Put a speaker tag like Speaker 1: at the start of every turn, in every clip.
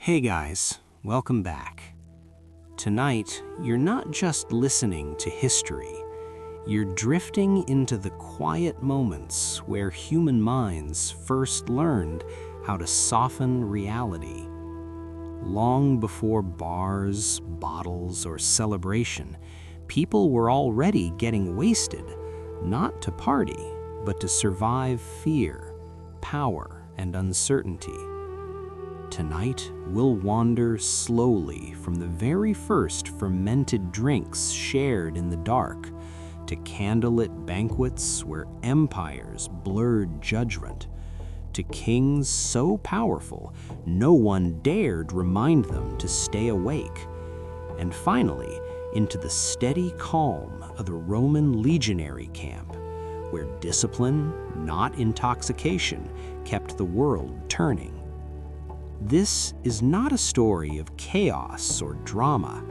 Speaker 1: Hey guys, welcome back. Tonight, you're not just listening to history, you're drifting into the quiet moments where human minds first learned how to soften reality. Long before bars, bottles, or celebration, people were already getting wasted, not to party, but to survive fear, power, and uncertainty. Tonight, we'll wander slowly from the very first fermented drinks shared in the dark to candlelit banquets where empires blurred judgment, to kings so powerful no one dared remind them to stay awake, and finally into the steady calm of the Roman Legionary camp, where discipline, not intoxication, kept the world turning. This is not a story of chaos or drama.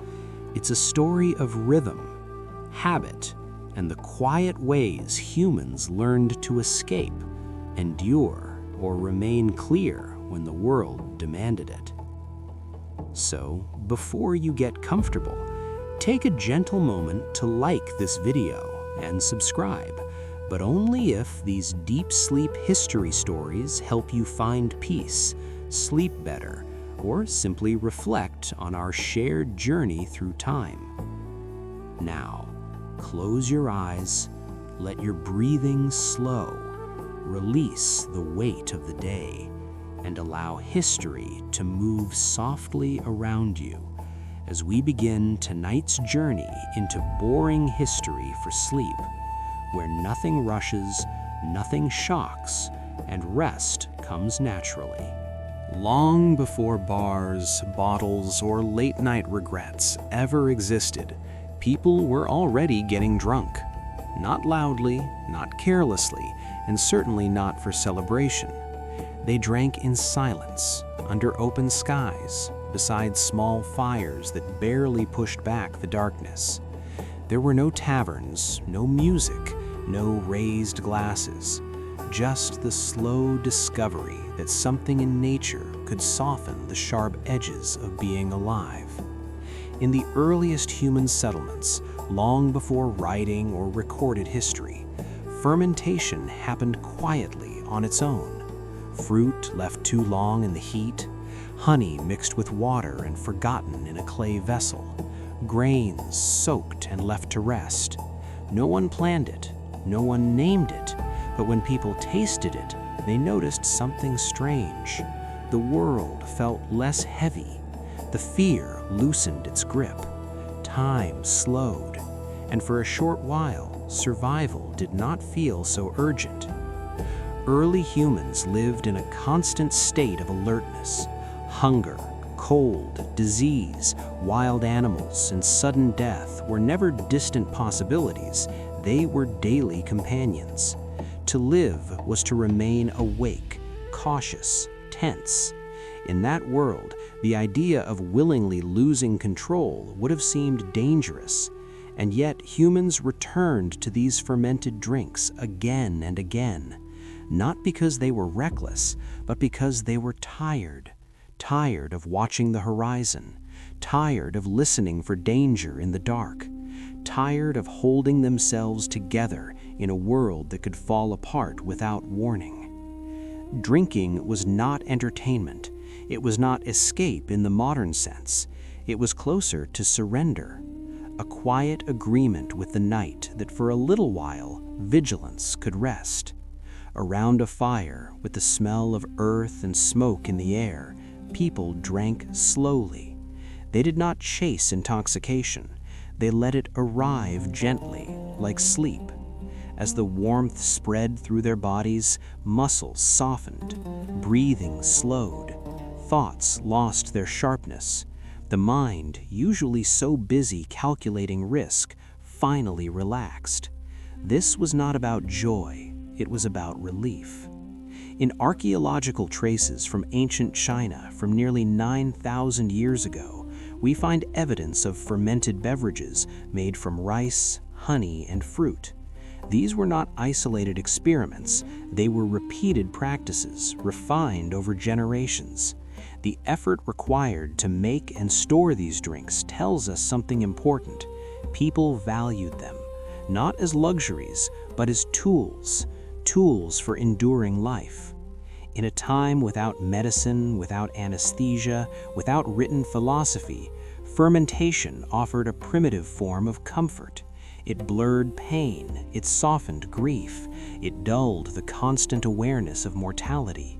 Speaker 1: It's a story of rhythm, habit, and the quiet ways humans learned to escape, endure, or remain clear when the world demanded it. So, before you get comfortable, take a gentle moment to like this video and subscribe, but only if these deep sleep history stories help you find peace, sleep better, or simply reflect on our shared journey through time. Now, close your eyes, let your breathing slow, release the weight of the day, and allow history to move softly around you as we begin tonight's journey into boring history for sleep, where nothing rushes, nothing shocks, and rest comes naturally. Long before bars, bottles, or late-night regrets ever existed, people were already getting drunk. Not loudly, not carelessly, and certainly not for celebration. They drank in silence, under open skies, beside small fires that barely pushed back the darkness. There were no taverns, no music, no raised glasses, just the slow discovery that something in nature could soften the sharp edges of being alive. In the earliest human settlements, long before writing or recorded history, fermentation happened quietly on its own. Fruit left too long in the heat, honey mixed with water and forgotten in a clay vessel, grains soaked and left to rest. No one planned it, no one named it, but when people tasted it, they noticed something strange. The world felt less heavy. The fear loosened its grip. Time slowed. And for a short while, survival did not feel so urgent. Early humans lived in a constant state of alertness. Hunger, cold, disease, wild animals, and sudden death were never distant possibilities. They were daily companions. To live was to remain awake, cautious, tense. In that world, the idea of willingly losing control would have seemed dangerous, and yet humans returned to these fermented drinks again and again, not because they were reckless, but because they were tired of watching the horizon, tired of listening for danger in the dark, tired of holding themselves together in a world that could fall apart without warning. Drinking was not entertainment. It was not escape in the modern sense. It was closer to surrender, a quiet agreement with the night that for a little while vigilance could rest. Around a fire, with the smell of earth and smoke in the air, people drank slowly. They did not chase intoxication. They let it arrive gently, like sleep. As the warmth spread through their bodies, muscles softened, breathing slowed, thoughts lost their sharpness. The mind, usually so busy calculating risk, finally relaxed. This was not about joy, it was about relief. In archaeological traces from ancient China from nearly 9,000 years ago, we find evidence of fermented beverages made from rice, honey, and fruit. These were not isolated experiments, they were repeated practices, refined over generations. The effort required to make and store these drinks tells us something important. People valued them, not as luxuries, but as tools for enduring life. In a time without medicine, without anesthesia, without written philosophy, fermentation offered a primitive form of comfort. It blurred pain, it softened grief, it dulled the constant awareness of mortality.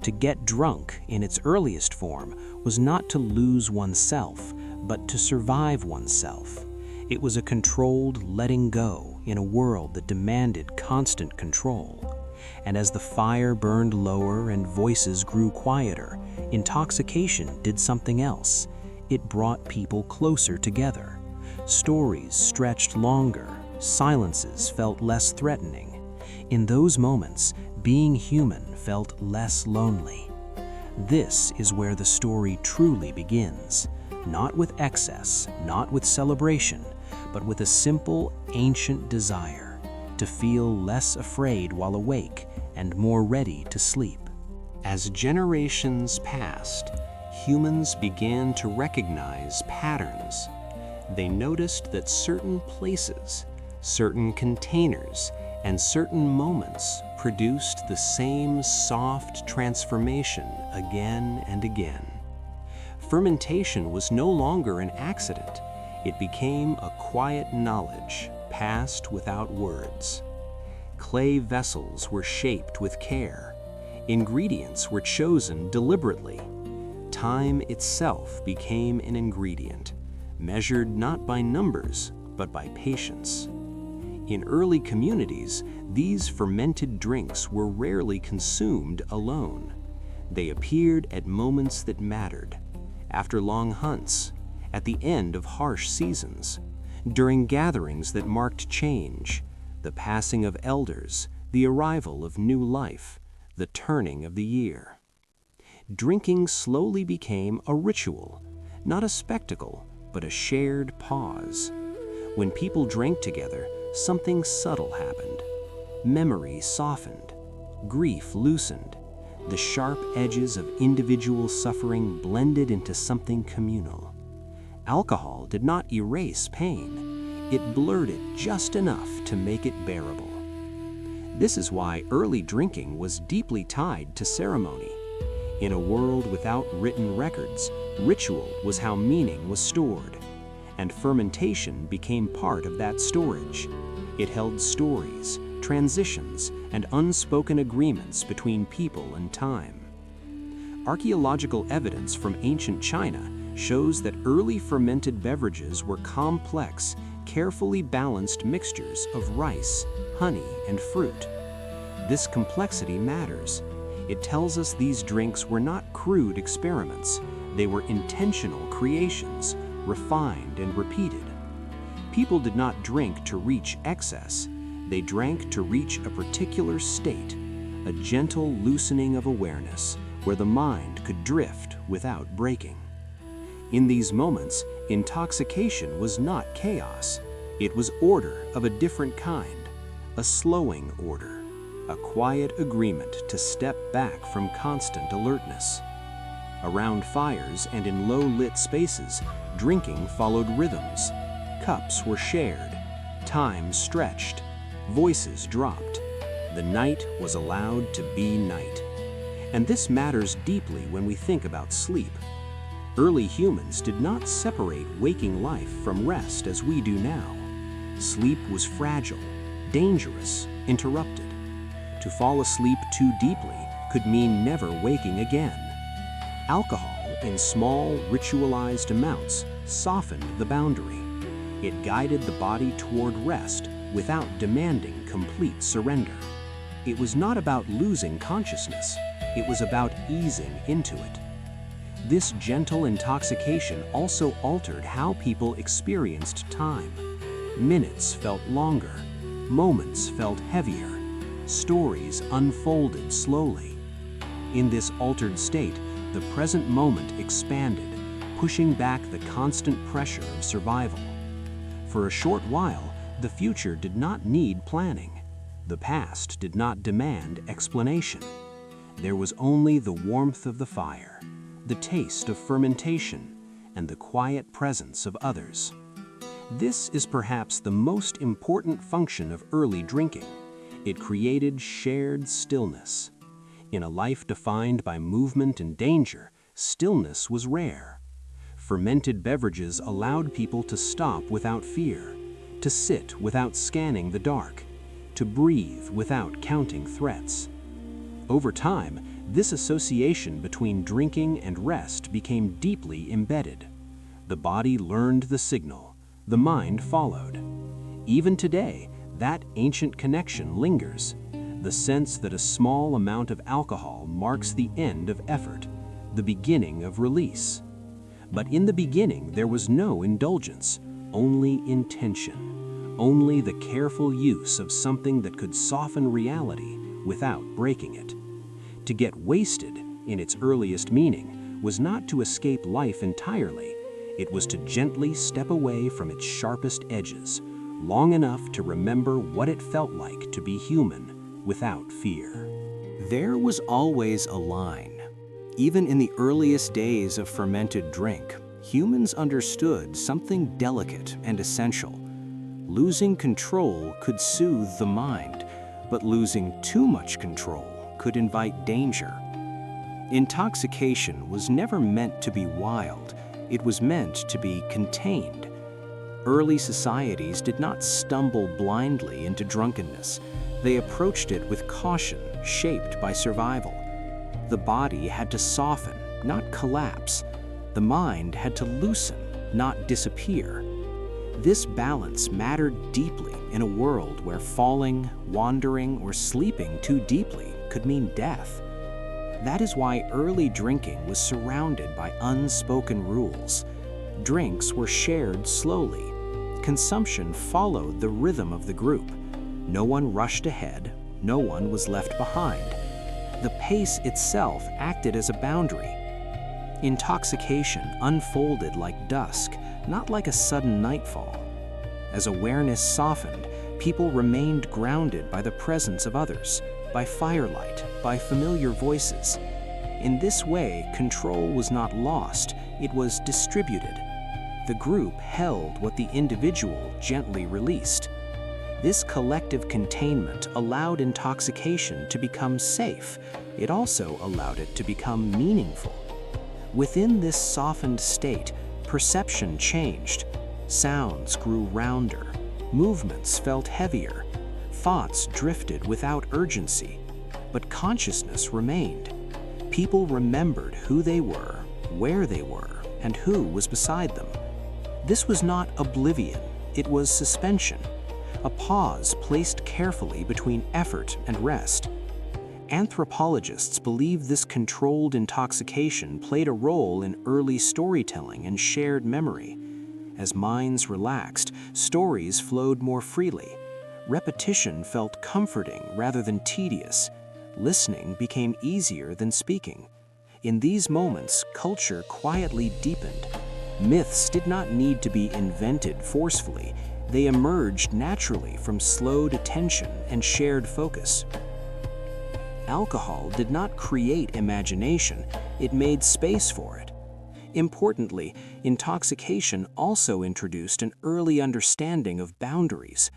Speaker 1: To get drunk, in its earliest form, was not to lose oneself, but to survive oneself. It was a controlled letting go in a world that demanded constant control. And as the fire burned lower and voices grew quieter, intoxication did something else. It brought people closer together. Stories stretched longer, silences felt less threatening. In those moments, being human felt less lonely. This is where the story truly begins, not with excess, not with celebration, but with a simple, ancient desire to feel less afraid while awake and more ready to sleep. As generations passed, humans began to recognize patterns. They noticed that certain places, certain containers, and certain moments produced the same soft transformation again and again. Fermentation was no longer an accident. It became a quiet knowledge, passed without words. Clay vessels were shaped with care. Ingredients were chosen deliberately. Time itself became an ingredient, measured not by numbers, but by patience. In early communities, these fermented drinks were rarely consumed alone. They appeared at moments that mattered, after long hunts, at the end of harsh seasons, during gatherings that marked change, the passing of elders, the arrival of new life, the turning of the year. Drinking slowly became a ritual, not a spectacle, but a shared pause. When people drank together, something subtle happened. Memory softened, grief loosened, the sharp edges of individual suffering blended into something communal. Alcohol did not erase pain, it blurred it just enough to make it bearable. This is why early drinking was deeply tied to ceremony. In a world without written records, ritual was how meaning was stored, and fermentation became part of that storage. It held stories, transitions, and unspoken agreements between people and time. Archaeological evidence from ancient China shows that early fermented beverages were complex, carefully balanced mixtures of rice, honey, and fruit. This complexity matters. It tells us these drinks were not crude experiments. They were intentional creations, refined and repeated. People did not drink to reach excess. They drank to reach a particular state, a gentle loosening of awareness where the mind could drift without breaking. In these moments, intoxication was not chaos. It was order of a different kind, a slowing order, a quiet agreement to step back from constant alertness. Around fires and in low-lit spaces, drinking followed rhythms. Cups were shared, time stretched, voices dropped. The night was allowed to be night. And this matters deeply when we think about sleep. Early humans did not separate waking life from rest as we do now. Sleep was fragile, dangerous, interrupted. To fall asleep too deeply could mean never waking again. Alcohol, in small, ritualized amounts, softened the boundary. It guided the body toward rest without demanding complete surrender. It was not about losing consciousness. It was about easing into it. This gentle intoxication also altered how people experienced time. Minutes felt longer, moments felt heavier, stories unfolded slowly. In this altered state, the present moment expanded, pushing back the constant pressure of survival. For a short while, the future did not need planning. The past did not demand explanation. There was only the warmth of the fire, the taste of fermentation, and the quiet presence of others. This is perhaps the most important function of early drinking. It created shared stillness. In a life defined by movement and danger, stillness was rare. Fermented beverages allowed people to stop without fear, to sit without scanning the dark, to breathe without counting threats. Over time, this association between drinking and rest became deeply embedded. The body learned the signal, the mind followed. Even today, that ancient connection lingers, the sense that a small amount of alcohol marks the end of effort, the beginning of release. But in the beginning, there was no indulgence, only intention, only the careful use of something that could soften reality without breaking it. To get wasted, in its earliest meaning, was not to escape life entirely. It was to gently step away from its sharpest edges, long enough to remember what it felt like to be human without fear. There was always a line. Even in the earliest days of fermented drink, humans understood something delicate and essential. Losing control could soothe the mind, but losing too much control could invite danger. Intoxication was never meant to be wild. It was meant to be contained. Early societies did not stumble blindly into drunkenness. They approached it with caution, shaped by survival. The body had to soften, not collapse. The mind had to loosen, not disappear. This balance mattered deeply in a world where falling, wandering, or sleeping too deeply could mean death. That is why early drinking was surrounded by unspoken rules. Drinks were shared slowly. Consumption followed the rhythm of the group. No one rushed ahead, no one was left behind. The pace itself acted as a boundary. Intoxication unfolded like dusk, not like a sudden nightfall. As awareness softened, people remained grounded by the presence of others, by firelight, by familiar voices. In this way, control was not lost, it was distributed. The group held what the individual gently released. This collective containment allowed intoxication to become safe. It also allowed it to become meaningful. Within this softened state, perception changed. Sounds grew rounder. Movements felt heavier. Thoughts drifted without urgency. But consciousness remained. People remembered who they were, where they were, and who was beside them. This was not oblivion, it was suspension. A pause placed carefully between effort and rest. Anthropologists believe this controlled intoxication played a role in early storytelling and shared memory. As minds relaxed, stories flowed more freely. Repetition felt comforting rather than tedious. Listening became easier than speaking. In these moments, culture quietly deepened. Myths did not need to be invented forcefully. They emerged naturally from slowed attention and shared focus. Alcohol did not create imagination, it made space for it. Importantly, intoxication also introduced an early understanding of boundaries.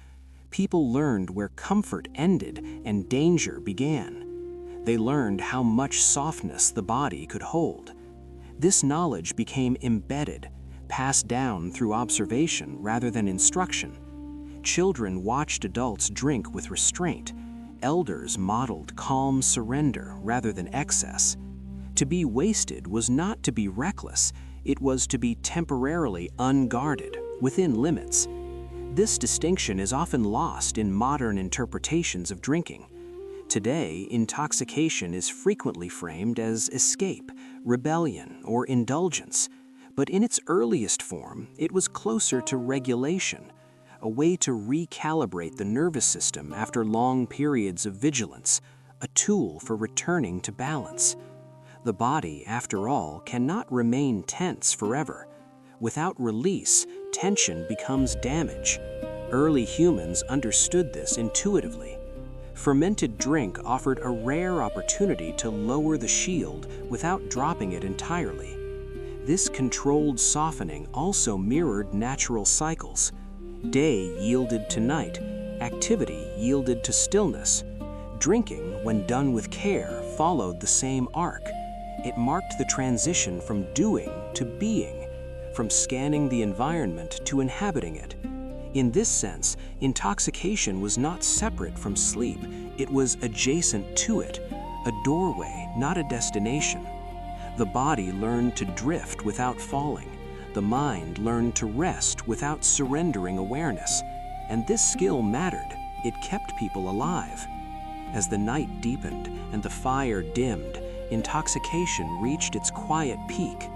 Speaker 1: People learned where comfort ended and danger began. They learned how much softness the body could hold. This knowledge became embedded, passed down through observation rather than instruction. Children watched adults drink with restraint. Elders modeled calm surrender rather than excess. To be wasted was not to be reckless, it was to be temporarily unguarded, within limits. This distinction is often lost in modern interpretations of drinking. Today, intoxication is frequently framed as escape, rebellion, or indulgence. But in its earliest form, it was closer to regulation, a way to recalibrate the nervous system after long periods of vigilance, a tool for returning to balance. The body, after all, cannot remain tense forever. Without release, tension becomes damage. Early humans understood this intuitively. Fermented drink offered a rare opportunity to lower the shield without dropping it entirely. This controlled softening also mirrored natural cycles. Day yielded to night, activity yielded to stillness. Drinking, when done with care, followed the same arc. It marked the transition from doing to being, from scanning the environment to inhabiting it. In this sense, intoxication was not separate from sleep, it was adjacent to it, a doorway, not a destination. The body learned to drift without falling. The mind learned to rest without surrendering awareness. And this skill mattered. It kept people alive. As the night deepened and the fire dimmed, intoxication reached its quiet peak.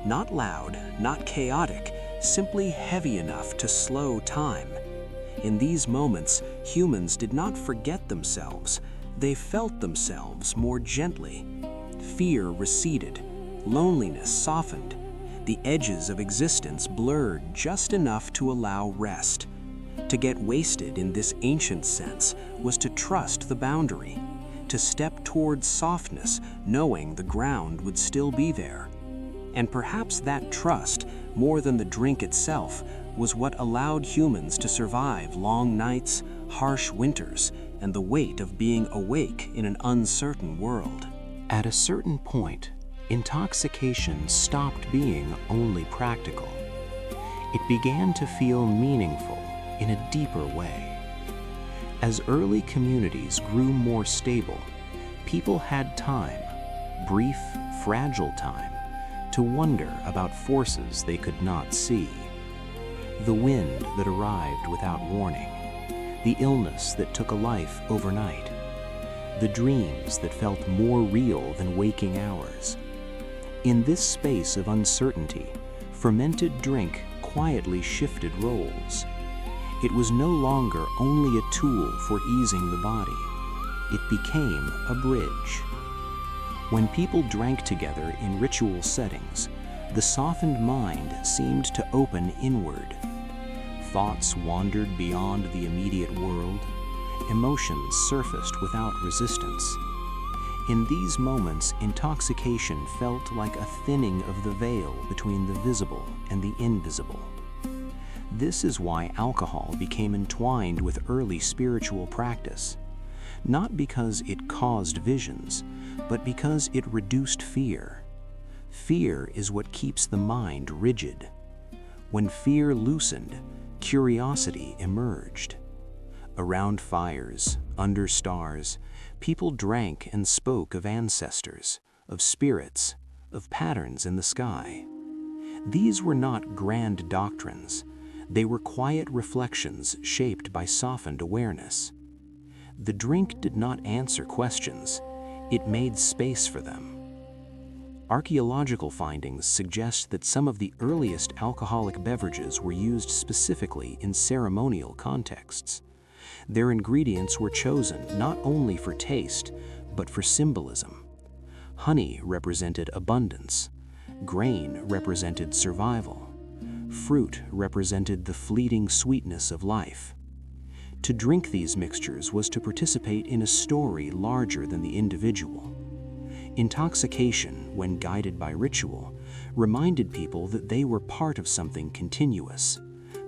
Speaker 1: Not loud, not chaotic, simply heavy enough to slow time. In these moments, humans did not forget themselves. They felt themselves more gently. Fear receded. Loneliness softened. The edges of existence blurred just enough to allow rest. To get wasted in this ancient sense was to trust the boundary, to step towards softness, knowing the ground would still be there. And perhaps that trust, more than the drink itself, was what allowed humans to survive long nights, harsh winters, and the weight of being awake in an uncertain world. At a certain point, intoxication stopped being only practical. It began to feel meaningful in a deeper way. As early communities grew more stable, people had time, brief, fragile time, to wonder about forces they could not see. The wind that arrived without warning, the illness that took a life overnight, the dreams that felt more real than waking hours. In this space of uncertainty, fermented drink quietly shifted roles. It was no longer only a tool for easing the body. It became a bridge. When people drank together in ritual settings, the softened mind seemed to open inward. Thoughts wandered beyond the immediate world. Emotions surfaced without resistance. In these moments, intoxication felt like a thinning of the veil between the visible and the invisible. This is why alcohol became entwined with early spiritual practice, not because it caused visions, but because it reduced fear. Fear is what keeps the mind rigid. When fear loosened, curiosity emerged. Around fires, under stars, people drank and spoke of ancestors, of spirits, of patterns in the sky. These were not grand doctrines. They were quiet reflections shaped by softened awareness. The drink did not answer questions. It made space for them. Archaeological findings suggest that some of the earliest alcoholic beverages were used specifically in ceremonial contexts. Their ingredients were chosen not only for taste, but for symbolism. Honey represented abundance. Grain represented survival. Fruit represented the fleeting sweetness of life. To drink these mixtures was to participate in a story larger than the individual. Intoxication, when guided by ritual, reminded people that they were part of something continuous.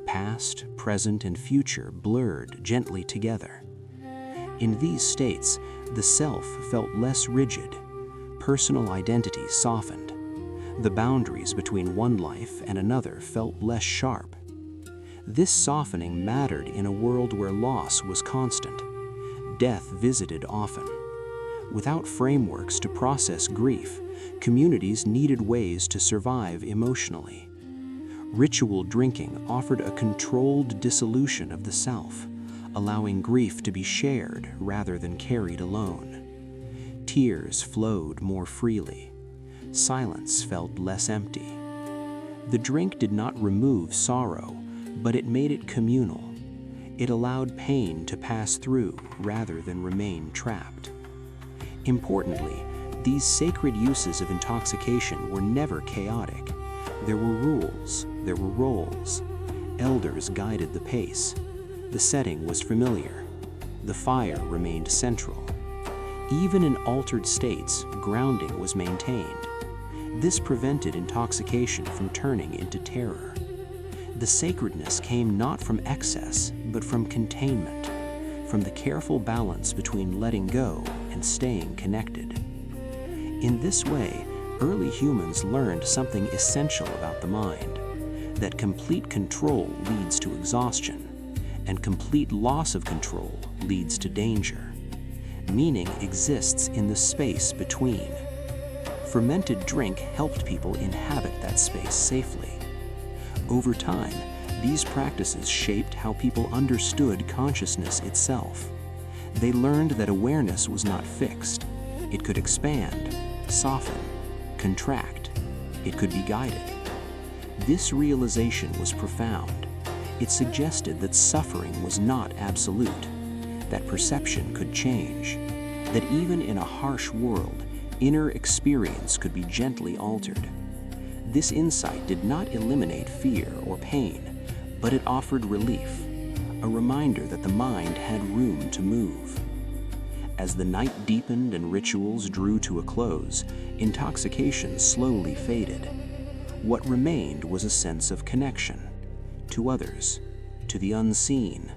Speaker 1: Past, present, and future blurred gently together. In these states, the self felt less rigid. Personal identity softened. The boundaries between one life and another felt less sharp. This softening mattered in a world where loss was constant. Death visited often. Without frameworks to process grief, communities needed ways to survive emotionally. Ritual drinking offered a controlled dissolution of the self, allowing grief to be shared rather than carried alone. Tears flowed more freely. Silence felt less empty. The drink did not remove sorrow, but it made it communal. It allowed pain to pass through rather than remain trapped. Importantly, these sacred uses of intoxication were never chaotic. There were rules, there were roles. Elders guided the pace. The setting was familiar. the fire remained central. Even in altered states, grounding was maintained. This prevented intoxication from turning into terror. The sacredness came not from excess, but from containment, from the careful balance between letting go and staying connected. In this way, early humans learned something essential about the mind, that complete control leads to exhaustion, and complete loss of control leads to danger. Meaning exists in the space between. Fermented drink helped people inhabit that space safely. Over time, these practices shaped how people understood consciousness itself. They learned that awareness was not fixed. It could expand, soften, contract. It could be guided. This realization was profound. It suggested that suffering was not absolute, that perception could change, that even in a harsh world, inner experience could be gently altered. This insight did not eliminate fear or pain, but it offered relief, a reminder that the mind had room to move. As the night deepened and rituals drew to a close, intoxication slowly faded. What remained was a sense of connection to others, to the unseen,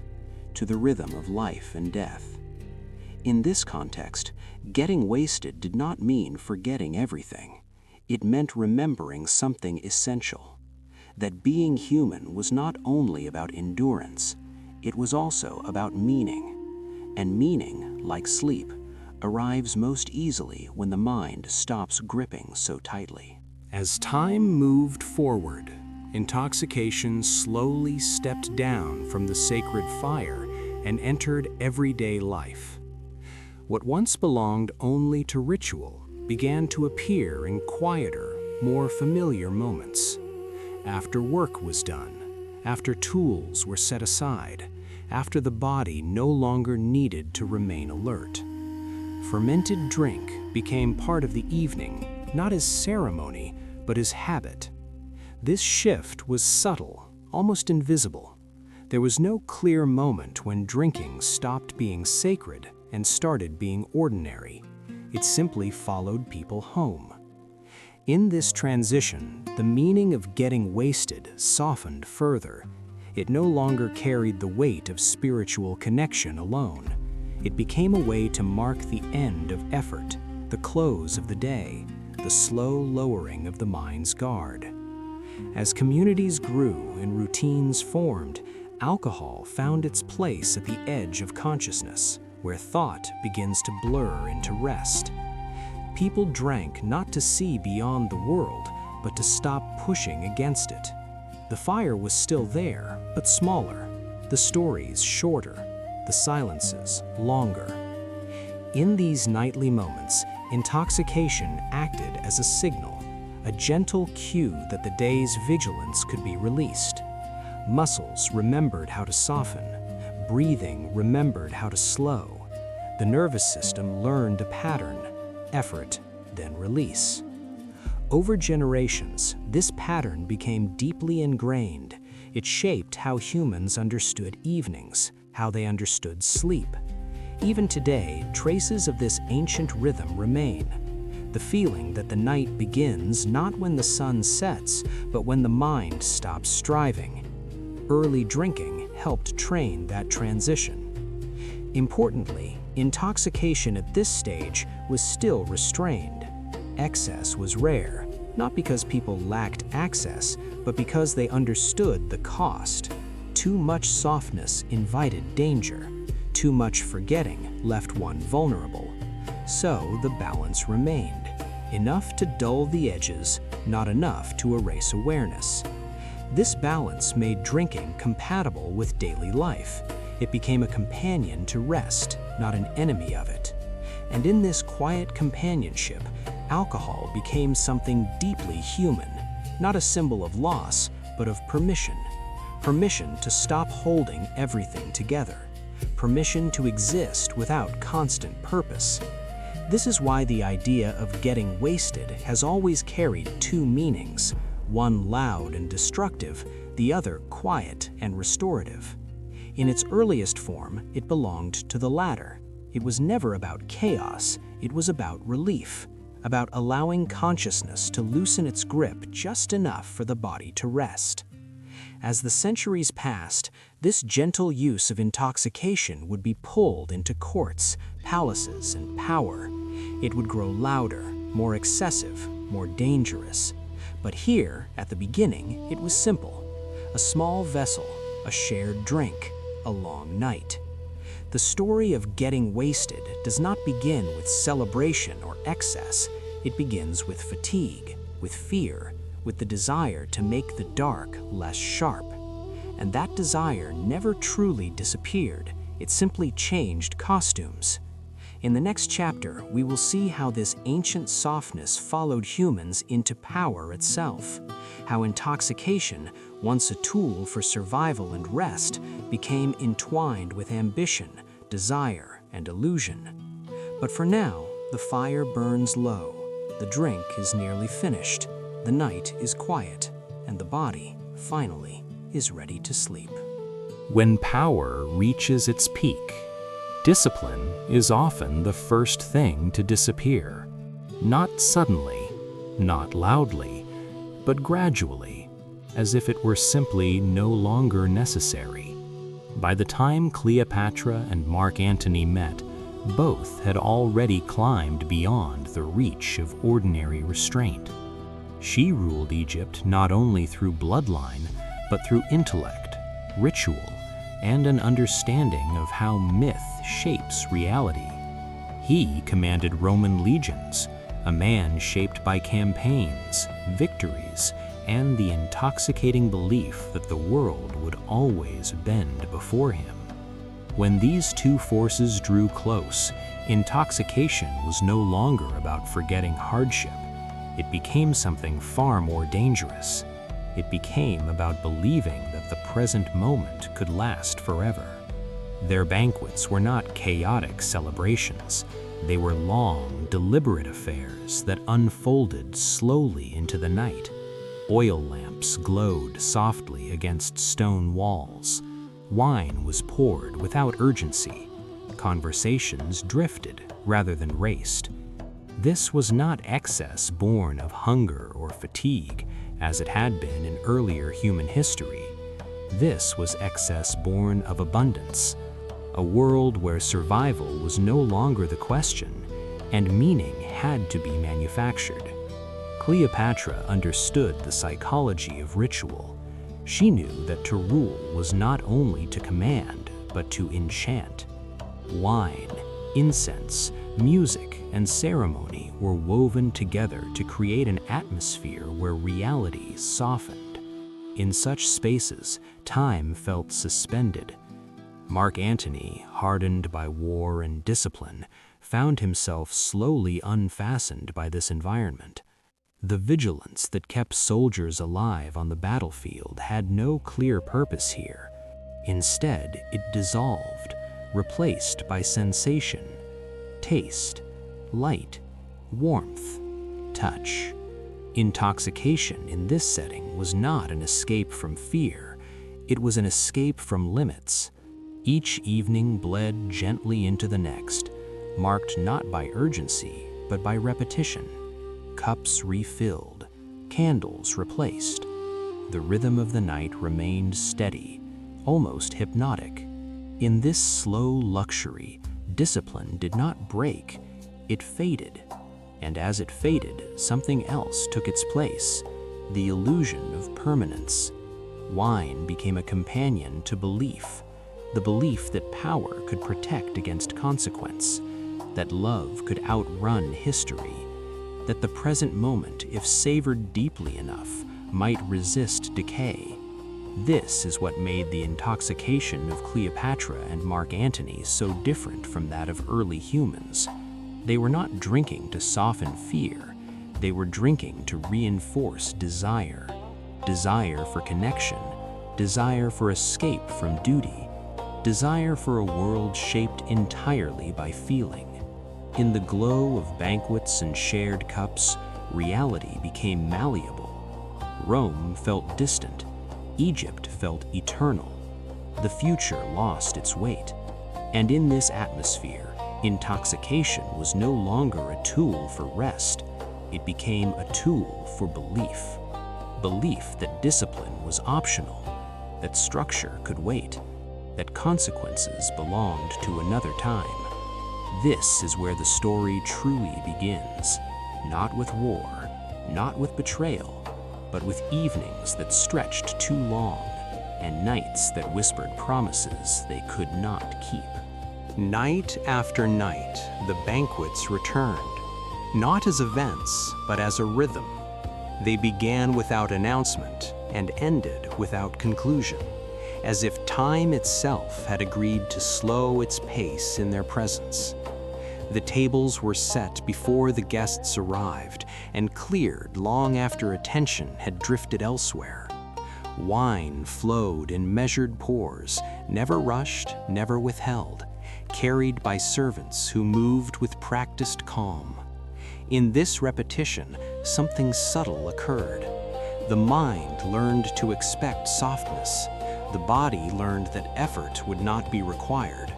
Speaker 1: to the rhythm of life and death. In this context, getting wasted did not mean forgetting everything. It meant remembering something essential, that being human was not only about endurance, it was also about meaning. And meaning, like sleep, arrives most easily when the mind stops gripping so tightly. As time moved forward, intoxication slowly stepped down from the sacred fire and entered everyday life. What once belonged only to ritual began to appear in quieter, more familiar moments. After work was done, after tools were set aside, after the body no longer needed to remain alert. Fermented drink became part of the evening, not as ceremony, but as habit. This shift was subtle, almost invisible. There was no clear moment when drinking stopped being sacred and started being ordinary. It simply followed people home. In this transition, the meaning of getting wasted softened further. It no longer carried the weight of spiritual connection alone. It became a way to mark the end of effort, the close of the day, the slow lowering of the mind's guard. As communities grew and routines formed, alcohol found its place at the edge of consciousness, where thought begins to blur into rest. People drank not to see beyond the world, but to stop pushing against it. The fire was still there, but smaller, the stories shorter, the silences longer. In these nightly moments, intoxication acted as a signal, a gentle cue that the day's vigilance could be released. Muscles remembered how to soften, breathing remembered how to slow. The nervous system learned a pattern, effort, then release. Over generations, this pattern became deeply ingrained. It shaped how humans understood evenings, how they understood sleep. Even today, traces of this ancient rhythm remain. The feeling that the night begins not when the sun sets, but when the mind stops striving. Early drinking helped train that transition. Importantly, intoxication at this stage was still restrained. Excess was rare, not because people lacked access, but because they understood the cost. Too much softness invited danger. Too much forgetting left one vulnerable. So the balance remained. Enough to dull the edges, not enough to erase awareness. This balance made drinking compatible with daily life. It became a companion to rest, not an enemy of it. And in this quiet companionship, alcohol became something deeply human, not a symbol of loss, but of permission. Permission to stop holding everything together. Permission to exist without constant purpose. This is why the idea of getting wasted has always carried two meanings, one loud and destructive, the other quiet and restorative. In its earliest form, it belonged to the latter. It was never about chaos, it was about relief, about allowing consciousness to loosen its grip just enough for the body to rest. As the centuries passed, this gentle use of intoxication would be pulled into courts, palaces, and power. It would grow louder, more excessive, more dangerous. But here, at the beginning, it was simple. A small vessel, a shared drink, a long night. The story of getting wasted does not begin with celebration or excess. It begins with fatigue, with fear, with the desire to make the dark less sharp. And that desire never truly disappeared. It simply changed costumes. In the next chapter, we will see how this ancient softness followed humans into power itself, how intoxication, once a tool for survival and rest, became entwined with ambition, desire, and illusion. But for now, the fire burns low, the drink is nearly finished, the night is quiet, and the body, finally, is ready to sleep. When power reaches its peak, discipline is often the first thing to disappear. Not suddenly, not loudly, but gradually, as if it were simply no longer necessary. By the time Cleopatra and Mark Antony met, both had already climbed beyond the reach of ordinary restraint. She ruled Egypt not only through bloodline, but through intellect, ritual, and an understanding of how myth shapes reality. He commanded Roman legions, a man shaped by campaigns, victories, and the intoxicating belief that the world would always bend before him. When these two forces drew close, intoxication was no longer about forgetting hardship. It became something far more dangerous. It became about believing that the present moment could last forever. Their banquets were not chaotic celebrations. They were long, deliberate affairs that unfolded slowly into the night. Oil lamps glowed softly against stone walls. Wine was poured without urgency. Conversations drifted rather than raced. This was not excess born of hunger or fatigue, as it had been in earlier human history. This was excess born of abundance, a world where survival was no longer the question, and meaning had to be manufactured. Cleopatra understood the psychology of ritual. She knew that to rule was not only to command, but to enchant. Wine, incense, music, and ceremony were woven together to create an atmosphere where reality softened. In such spaces, time felt suspended. Mark Antony, hardened by war and discipline, found himself slowly unfastened by this environment. The vigilance that kept soldiers alive on the battlefield had no clear purpose here. Instead, it dissolved, replaced by sensation, taste, light, warmth, touch. Intoxication in this setting was not an escape from fear. It was an escape from limits. Each evening bled gently into the next, marked not by urgency, but by repetition. Cups refilled, candles replaced. The rhythm of the night remained steady, almost hypnotic. In this slow luxury, discipline did not break, it faded. And as it faded, something else took its place, the illusion of permanence. Wine became a companion to belief, the belief that power could protect against consequence, that love could outrun history, that the present moment, if savored deeply enough, might resist decay. This is what made the intoxication of Cleopatra and Mark Antony so different from that of early humans. They were not drinking to soften fear. They were drinking to reinforce desire. Desire for connection, desire for escape from duty, desire for a world shaped entirely by feeling. In the glow of banquets and shared cups, reality became malleable. Rome felt distant. Egypt felt eternal. The future lost its weight. And in this atmosphere, intoxication was no longer a tool for rest. It became a tool for belief. Belief that discipline was optional, that structure could wait, that consequences belonged to another time. This is where the story truly begins, not with war, not with betrayal, but with evenings that stretched too long and nights that whispered promises they could not keep. Night after night, the banquets returned, not as events, but as a rhythm. They began without announcement and ended without conclusion, as if time itself had agreed to slow its pace in their presence. The tables were set before the guests arrived and cleared long after attention had drifted elsewhere. Wine flowed in measured pours, never rushed, never withheld, carried by servants who moved with practiced calm. In this repetition, something subtle occurred. The mind learned to expect softness. The body learned that effort would not be required.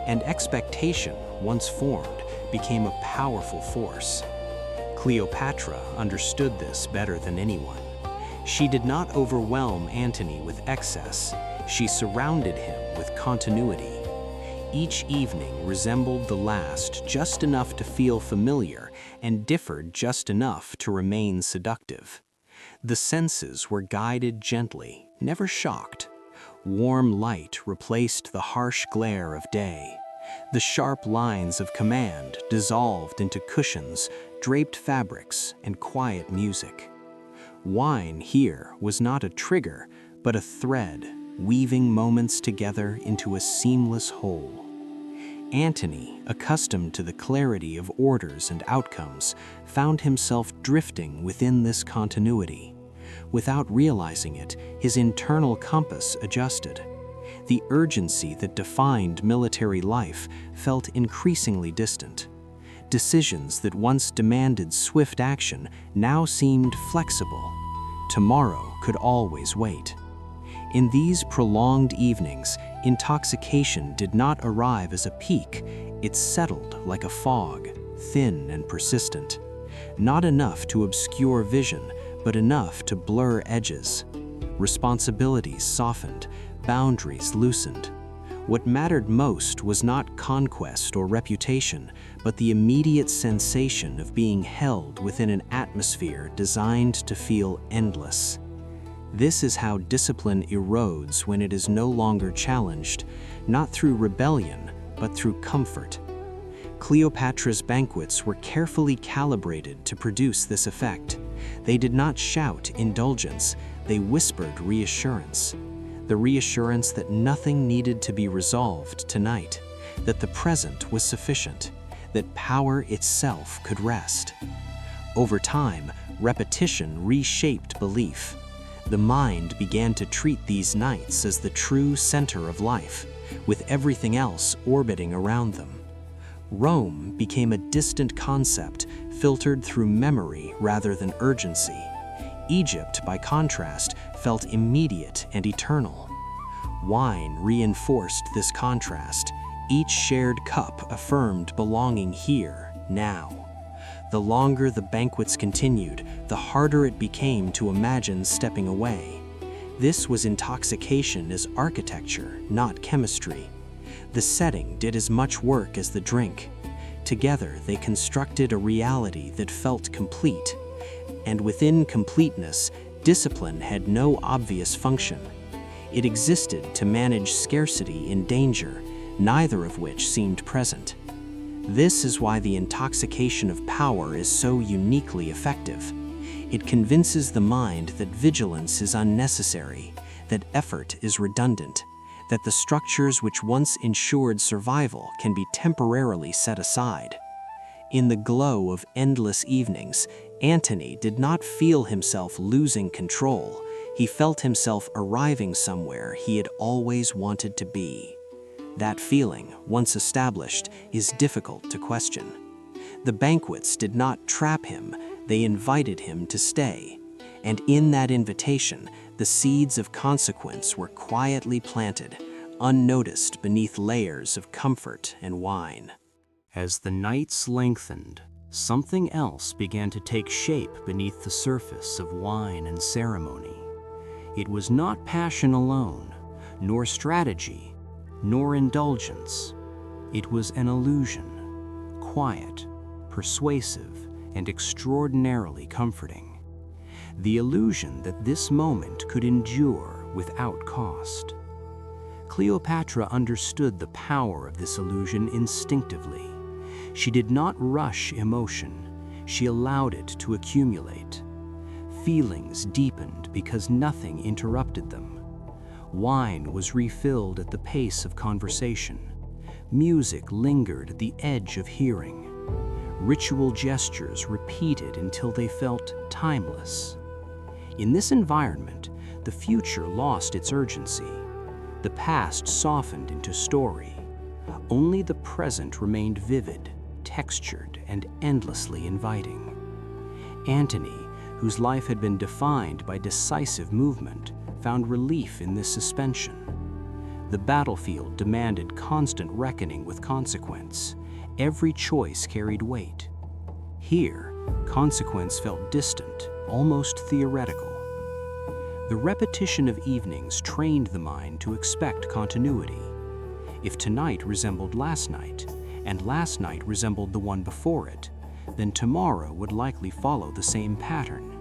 Speaker 1: And expectation, once formed, became a powerful force. Cleopatra understood this better than anyone. She did not overwhelm Antony with excess. She surrounded him with continuity. Each evening resembled the last just enough to feel familiar and differed just enough to remain seductive. The senses were guided gently, never shocked. Warm light replaced the harsh glare of day. The sharp lines of command dissolved into cushions, draped fabrics, and quiet music. Wine here was not a trigger, but a thread, weaving moments together into a seamless whole. Antony, accustomed to the clarity of orders and outcomes, found himself drifting within this continuity. Without realizing it, his internal compass adjusted. The urgency that defined military life felt increasingly distant. Decisions that once demanded swift action now seemed flexible. Tomorrow could always wait. In these prolonged evenings, intoxication did not arrive as a peak. It settled like a fog, thin and persistent. Not enough to obscure vision, but enough to blur edges. Responsibilities softened, boundaries loosened. What mattered most was not conquest or reputation, but the immediate sensation of being held within an atmosphere designed to feel endless. This is how discipline erodes when it is no longer challenged, not through rebellion, but through comfort. Cleopatra's banquets were carefully calibrated to produce this effect. They did not shout indulgence, they whispered reassurance. The reassurance that nothing needed to be resolved tonight, that the present was sufficient, that power itself could rest. Over time, repetition reshaped belief. The mind began to treat these nights as the true center of life, with everything else orbiting around them. Rome became a distant concept, filtered through memory rather than urgency. Egypt, by contrast, felt immediate and eternal. Wine reinforced this contrast. Each shared cup affirmed belonging here, now. The longer the banquets continued, the harder it became to imagine stepping away. This was intoxication as architecture, not chemistry. The setting did as much work as the drink. Together, they constructed a reality that felt complete. And within completeness, discipline had no obvious function. It existed to manage scarcity and danger, neither of which seemed present. This is why the intoxication of power is so uniquely effective. It convinces the mind that vigilance is unnecessary, that effort is redundant, that the structures which once ensured survival can be temporarily set aside. In the glow of endless evenings, Antony did not feel himself losing control. He felt himself arriving somewhere he had always wanted to be. That feeling, once established, is difficult to question. The banquets did not trap him, they invited him to stay. And in that invitation, the seeds of consequence were quietly planted,
Speaker 2: unnoticed beneath layers of comfort and wine.
Speaker 1: As the nights lengthened, something else began to take shape beneath the surface of wine and ceremony. It was not passion alone, nor strategy, nor indulgence. It was an illusion, quiet, persuasive, and extraordinarily comforting. The illusion that this moment could endure without cost. Cleopatra understood the power of this illusion instinctively. She did not rush emotion, she allowed it to accumulate. Feelings deepened because nothing interrupted them. Wine was refilled at the pace of conversation. Music lingered at the edge of hearing. Ritual gestures repeated until they felt timeless. In this environment, the future lost its urgency. The past softened into story. Only the present remained vivid, textured, and endlessly inviting. Antony, whose life had been defined by decisive movement, found relief in this suspension. The battlefield demanded constant reckoning with consequence. Every choice carried weight. Here, consequence felt distant, almost theoretical. The repetition of evenings trained the mind to expect continuity. If tonight resembled last night, and last night resembled the one before it, then tomorrow would likely follow the same pattern.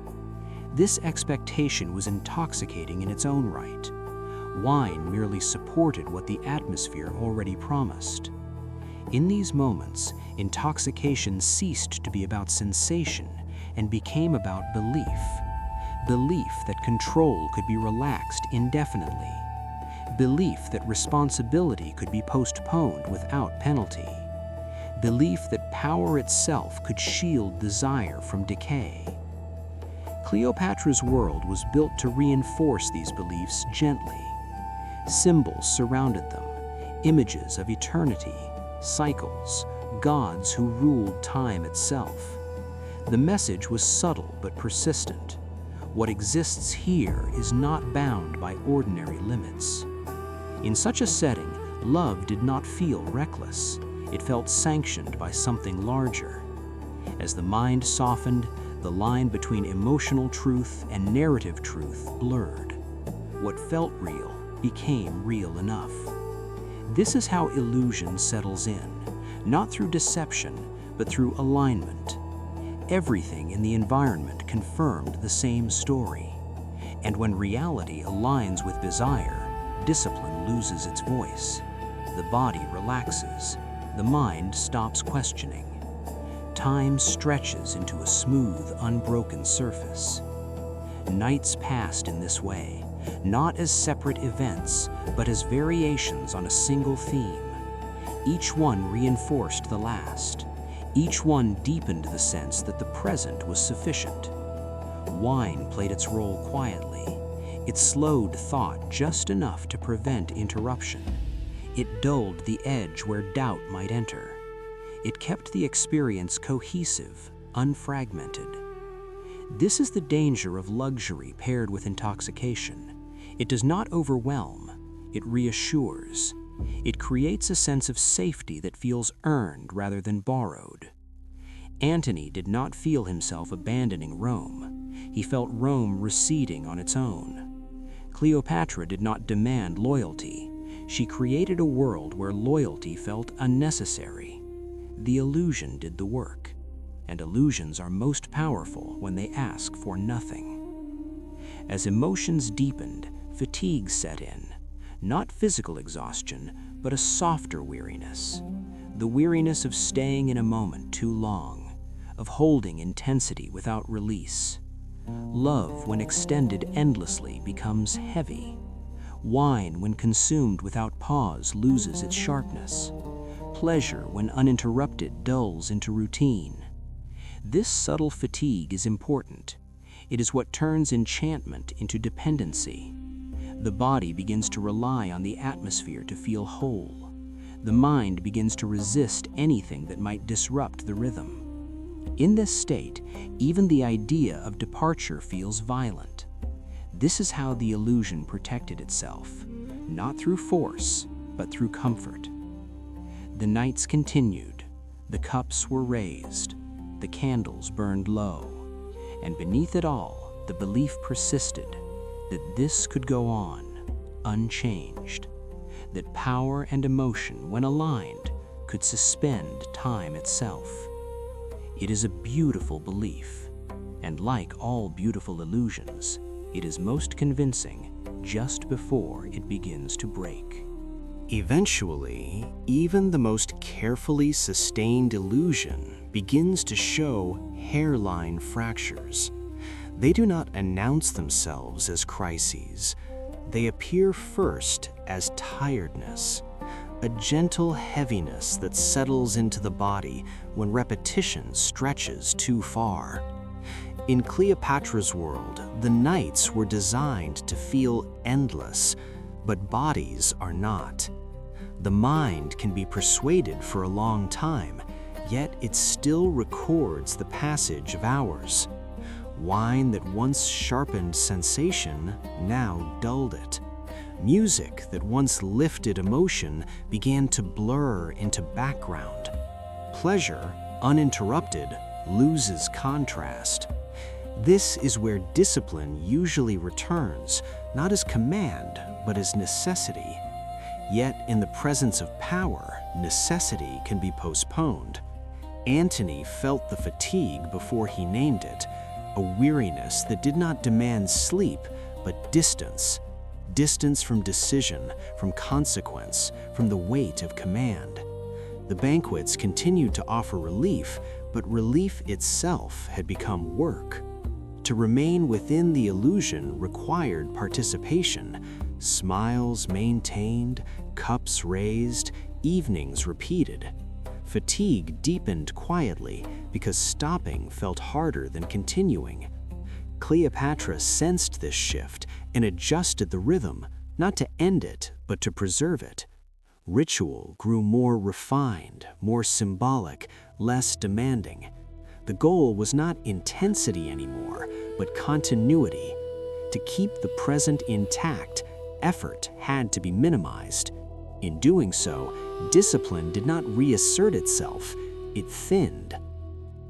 Speaker 1: This expectation was intoxicating in its own right. Wine merely supported what the atmosphere already promised. In these moments, intoxication ceased to be about sensation and became about belief. Belief that control could be relaxed indefinitely. Belief that responsibility could be postponed without penalty. Belief that power itself could shield desire from decay. Cleopatra's world was built to reinforce these beliefs gently. Symbols surrounded them, images of eternity, cycles, gods who ruled time itself. The message was subtle but persistent. What exists here is not bound by ordinary limits. In such a setting, love did not feel reckless. It felt sanctioned by something larger. As the mind softened, the line between emotional truth and narrative truth blurred. What felt real became real enough. This is how illusion settles in, not through deception, but through alignment. Everything in the environment confirmed the same story. And when reality aligns with desire, discipline loses its voice. The body relaxes. The mind stops questioning. Time stretches into a smooth, unbroken surface. Nights passed in this way, not as separate events, but as variations on a single theme. Each one reinforced the last. Each one deepened the sense that the present was sufficient. Wine played its role quietly. It slowed thought just enough to prevent interruption. It dulled the edge where doubt might enter. It kept the experience cohesive, unfragmented. This is the danger of luxury paired with intoxication. It does not overwhelm, it reassures. It creates a sense of safety that feels earned rather than borrowed. Antony did not feel himself abandoning Rome. He felt Rome receding on its own. Cleopatra did not demand loyalty. She created a world where loyalty felt unnecessary. The illusion did the work, and illusions are most powerful when they ask for nothing. As emotions deepened, fatigue set in. Not physical exhaustion, but a softer weariness. The weariness of staying in a moment too long, of holding intensity without release. Love, when extended endlessly, becomes heavy. Wine, when consumed without pause, loses its sharpness. Pleasure, when uninterrupted, dulls into routine. This subtle fatigue is important. It is what turns enchantment into dependency. The body begins to rely on the atmosphere to feel whole. The mind begins to resist anything that might disrupt the rhythm. In this state, even the idea of departure feels violent. This is how the illusion protected itself,
Speaker 2: not through force, but through comfort. The nights continued, the cups were raised, the candles burned low, and beneath it all, the belief persisted that this could go on, unchanged, that power and emotion, when aligned, could suspend time itself. It is a beautiful belief, and like all beautiful illusions, it is most convincing just before it begins to break.
Speaker 1: Eventually, even the most carefully sustained illusion begins to show hairline fractures. They do not announce themselves as crises. They appear first as tiredness, a gentle heaviness that settles into the body when repetition stretches too far. In Cleopatra's world, the nights were designed to feel endless, but bodies are not. The mind can be persuaded for a long time, yet it still records the passage of hours. Wine that once sharpened sensation now dulled it. Music that once lifted emotion began to blur into background. Pleasure, uninterrupted, loses contrast. This is where discipline usually returns, not as command, but as necessity. Yet, in the presence of power, necessity can be postponed. Antony felt the fatigue before he named it, a weariness that did not demand sleep, but distance. Distance from decision, from consequence, from the weight of command. The banquets continued to offer relief, but relief itself had become work. To remain within the illusion required participation, smiles maintained, cups raised, evenings repeated. Fatigue deepened quietly because stopping felt harder than continuing. Cleopatra sensed this shift and adjusted the rhythm, not to end it, but to preserve it. Ritual grew more refined, more symbolic, less demanding. The goal was not intensity anymore, but continuity. To keep the present intact, effort had to be minimized. In doing so, discipline did not reassert itself, it thinned.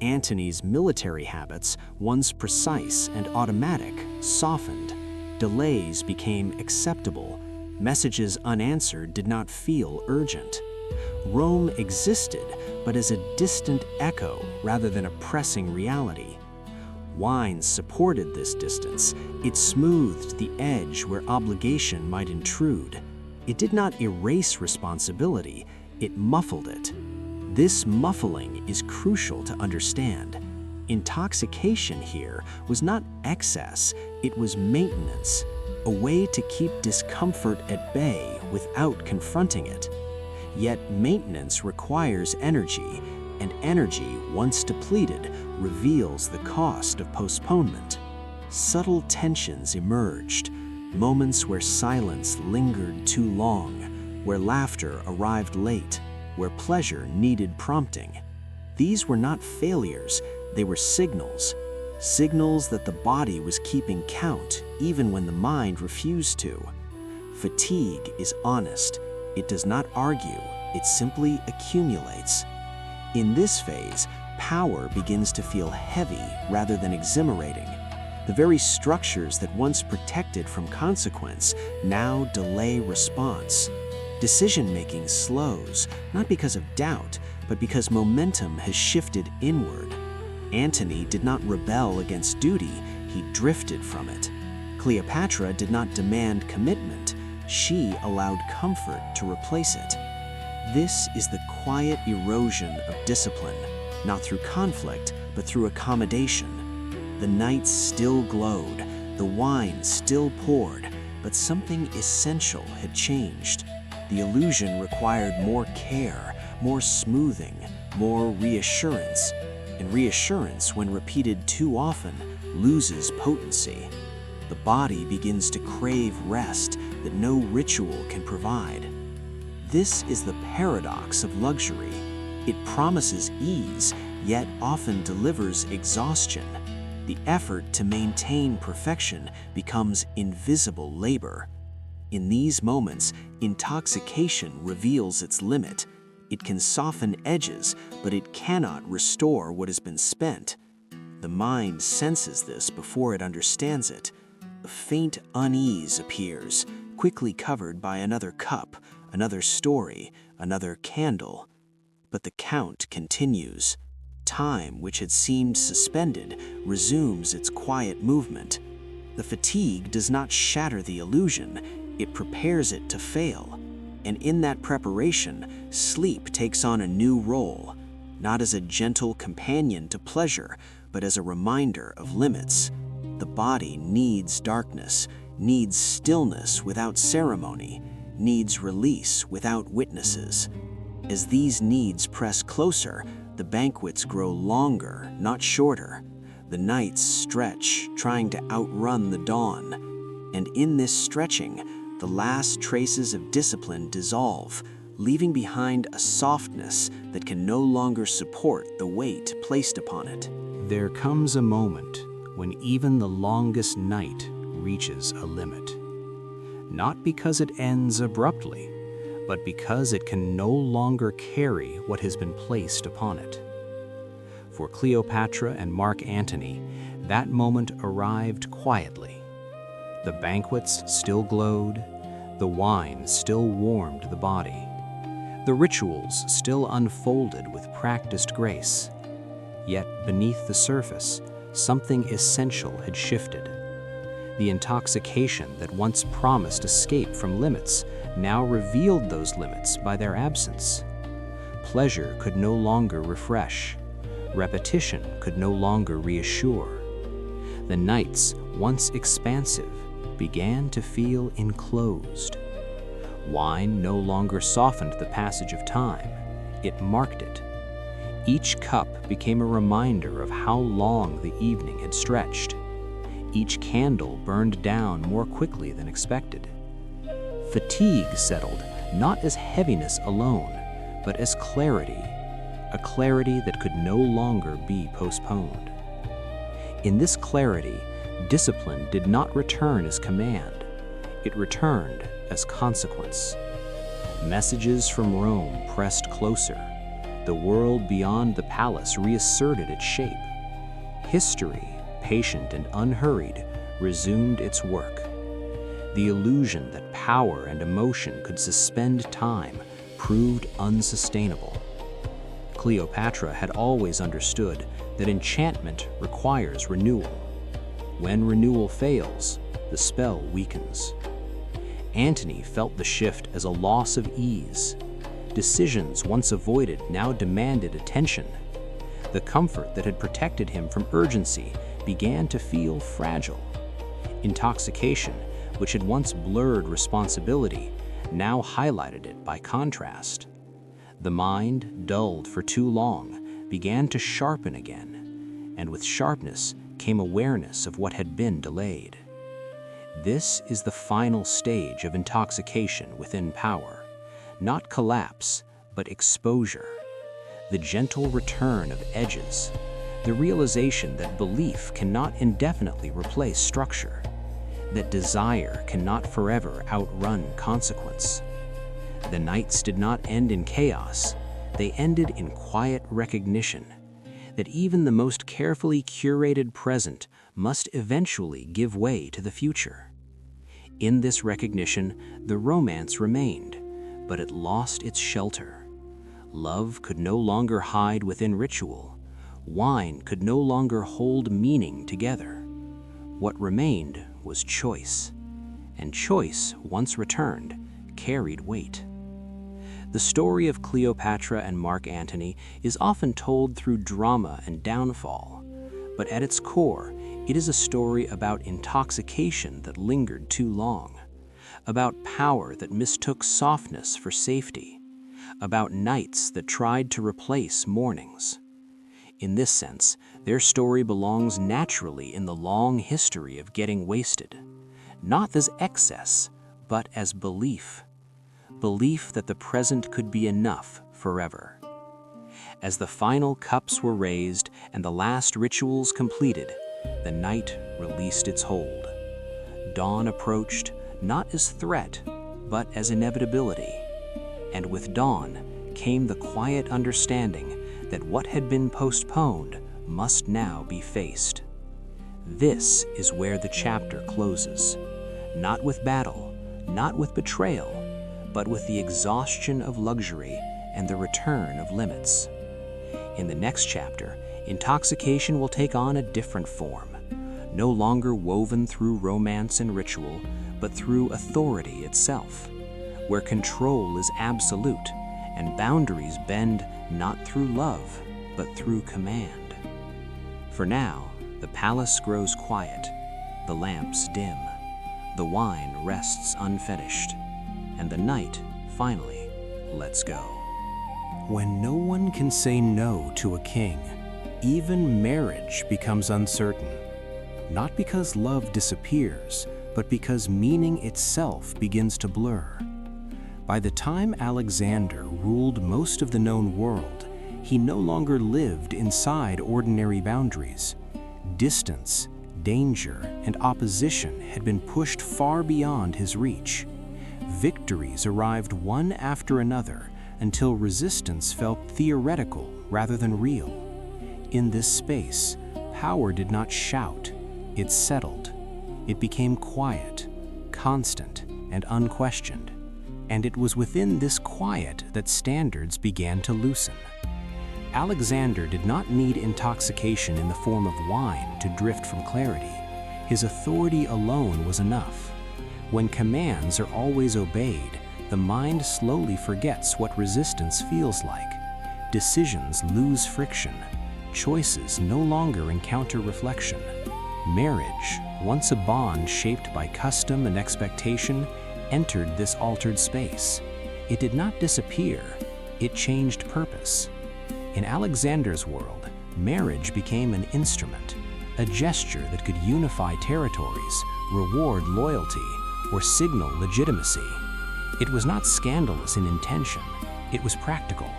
Speaker 1: Antony's military habits, once precise and automatic, softened. Delays became acceptable. Messages unanswered did not feel urgent. Rome existed, but as a distant echo rather than a pressing reality. Wine supported this distance. It smoothed the edge where obligation might intrude. It did not erase responsibility, it muffled it. This muffling is crucial to understand. Intoxication here was not excess, it was maintenance, a way to keep discomfort at bay without confronting it. Yet maintenance requires energy, and energy, once depleted, reveals the cost of postponement. Subtle tensions emerged, moments where silence lingered too long, where laughter arrived late, where pleasure needed prompting. These were not failures, they were signals. Signals that the body was keeping count even when the mind refused to. Fatigue is honest. It does not argue, it simply accumulates. In this phase, power begins to feel heavy rather than exhilarating. The very structures that once protected from consequence now delay response. Decision-making slows, not because of doubt, but because momentum has shifted inward. Antony did not rebel against duty, he drifted from it. Cleopatra did not demand commitment, she allowed comfort to replace it. This is the quiet erosion of discipline, not through conflict, but through accommodation. The nights still glowed, the wine still poured, but something essential had changed. The illusion required more care, more smoothing, more reassurance. And reassurance, when repeated too often, loses potency. The body begins to crave rest that no ritual can provide. This is the paradox of luxury. It promises ease, yet often delivers exhaustion. The effort to maintain perfection becomes invisible labor.
Speaker 2: In these moments, intoxication reveals its limit. It can soften edges, but it cannot restore what has been spent. The mind senses this before it understands it. A faint unease appears, quickly covered by another cup, another story, another candle. But the count continues. Time, which had seemed suspended, resumes its quiet movement. The fatigue does not shatter the illusion, it prepares it to fail. And in that preparation, sleep takes on a new role, not as a gentle companion to pleasure, but as a reminder of limits. The body needs darkness, needs stillness without ceremony, needs release without witnesses. As these needs press closer, the banquets grow longer, not shorter. The nights stretch, trying to outrun the dawn. And in this stretching, the last traces of discipline dissolve, leaving behind a softness that can no longer support the weight placed upon it.
Speaker 1: There comes a moment when even the longest night reaches a limit. Not because it ends abruptly, but because it can no longer carry what has been placed upon it. For Cleopatra and Mark Antony, that moment arrived quietly. The banquets still glowed, the wine still warmed the body, the rituals still unfolded with practiced grace. Yet beneath the surface, something essential had shifted. The intoxication that once promised escape from limits now revealed those limits by their absence. Pleasure could no longer refresh. Repetition could no longer reassure. The nights, once expansive, began to feel enclosed. Wine no longer softened the passage of time, it marked it. Each cup became a reminder of how long the evening had stretched. Each candle burned down more quickly than expected. Fatigue settled not as heaviness alone, but as clarity, a clarity that could no longer be postponed. In this clarity, discipline did not return as command, it returned as consequence. Messages from Rome pressed closer. The world beyond the palace reasserted its shape. History, patient and unhurried, resumed its work. The illusion that power and emotion could suspend time proved unsustainable. Cleopatra had always understood that enchantment requires renewal. When renewal fails, the spell weakens. Antony felt the shift as a loss of ease. Decisions once avoided now demanded attention. The comfort that had protected him from urgency began to feel fragile. Intoxication, which had once blurred responsibility, now highlighted it by contrast. The mind, dulled for too long, began to sharpen again, and with sharpness came awareness of what had been delayed. This is the final stage of intoxication within power, not collapse, but exposure. The gentle return of edges, the realization that belief cannot indefinitely replace structure, that desire cannot forever outrun consequence. The nights did not end in chaos, they ended in quiet recognition that even the most carefully curated present must eventually give way to the future. In this recognition, the romance remained, but it lost its shelter. Love could no longer hide within ritual. Wine could no longer hold meaning together. What remained was choice, and choice, once returned, carried weight. The story of Cleopatra and Mark Antony is often told through drama and downfall, but at its core, it is a story about intoxication that lingered too long, about power that mistook softness for safety, about nights that tried to replace mornings. In this sense, their story belongs naturally in the long history of getting wasted, not as excess, but as belief. Belief that the present could be enough forever. As the final cups were raised and the last rituals completed, the night released its hold. Dawn approached,
Speaker 2: not as threat, but as inevitability. And with dawn came the quiet understanding that what had been postponed must now be faced. This is where the chapter closes, not with battle, not with betrayal, but with the exhaustion of luxury and the return of limits. In the next chapter, intoxication will take on a different form, no longer woven through romance and ritual, but through authority itself, where control is absolute and boundaries bend not through love, but through command. For now, the palace grows quiet, the lamps dim, the wine rests unfinished, and the night finally lets go.
Speaker 1: When no one can say no to a king, even marriage becomes uncertain. Not because love disappears, but because meaning itself begins to blur. By the time Alexander ruled most of the known world, he no longer lived inside ordinary boundaries. Distance, danger, and opposition had been pushed far beyond his reach. Victories arrived one after another until resistance felt theoretical rather than real. In this space, power did not shout, it settled. It became quiet, constant, and unquestioned. And it was within this quiet that standards began to loosen. Alexander did not need intoxication in the form of wine to drift from clarity. His authority alone was enough. When commands are always obeyed, the mind slowly forgets what resistance feels like. Decisions lose friction. Choices no longer encounter reflection. Marriage, once a bond shaped by custom and expectation, entered this altered space. It did not disappear, it changed purpose. In Alexander's world, marriage became an instrument, a gesture that could unify territories, reward loyalty, or signal legitimacy. It was not scandalous in intention, it was practical.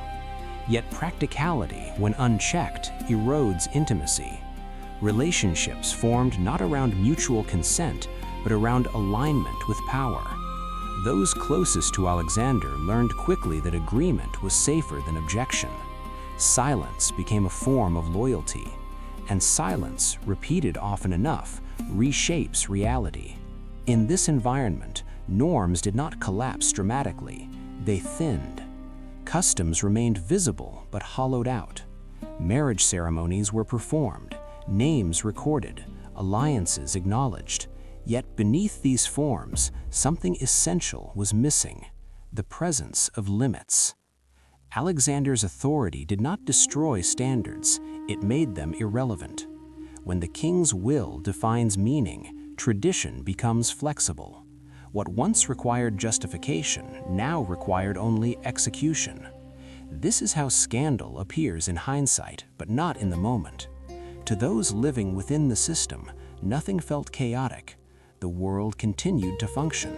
Speaker 1: Yet practicality, when unchecked, erodes intimacy. Relationships formed not around mutual consent, but around alignment with power. Those closest to Alexander learned quickly that agreement was safer than objection. Silence became a form of loyalty, and silence, repeated often enough, reshapes reality. In this environment, norms did not collapse dramatically, they thinned. Customs remained visible but hollowed out. Marriage ceremonies were performed, names recorded, alliances acknowledged. Yet beneath these forms, something essential was missing: the presence of limits. Alexander's authority did not destroy standards, it made them irrelevant. When the king's will defines meaning, tradition becomes flexible. What once required justification now required only execution. This is how scandal appears in hindsight, but not in the moment. To those living within the system, nothing felt chaotic. The world continued to function.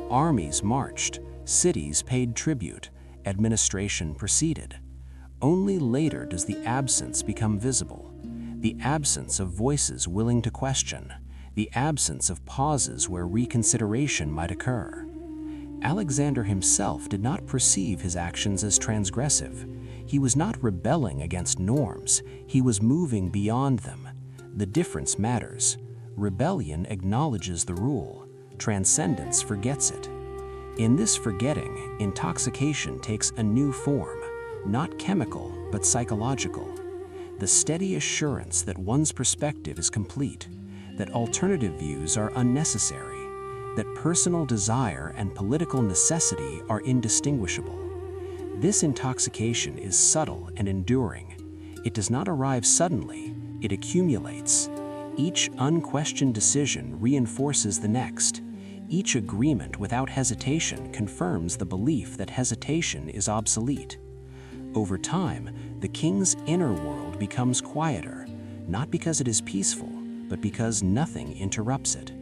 Speaker 1: Armies marched, cities paid tribute, administration proceeded. Only later does the absence become visible. The absence of voices willing to question. The absence of pauses where reconsideration might occur. Alexander himself did not perceive his actions as transgressive. He was not rebelling against norms, he was moving beyond them. The difference matters. Rebellion acknowledges the rule, transcendence forgets it. In this forgetting, intoxication takes a new form, not chemical, but psychological. The steady assurance that one's perspective is complete, that alternative views are unnecessary, that personal desire and political necessity are indistinguishable. This intoxication is subtle and enduring. It does not arrive suddenly, it accumulates. Each unquestioned decision reinforces the next. Each agreement without hesitation confirms the belief that hesitation is obsolete. Over time, the king's inner world becomes quieter, not because it is peaceful, but because nothing interrupts it.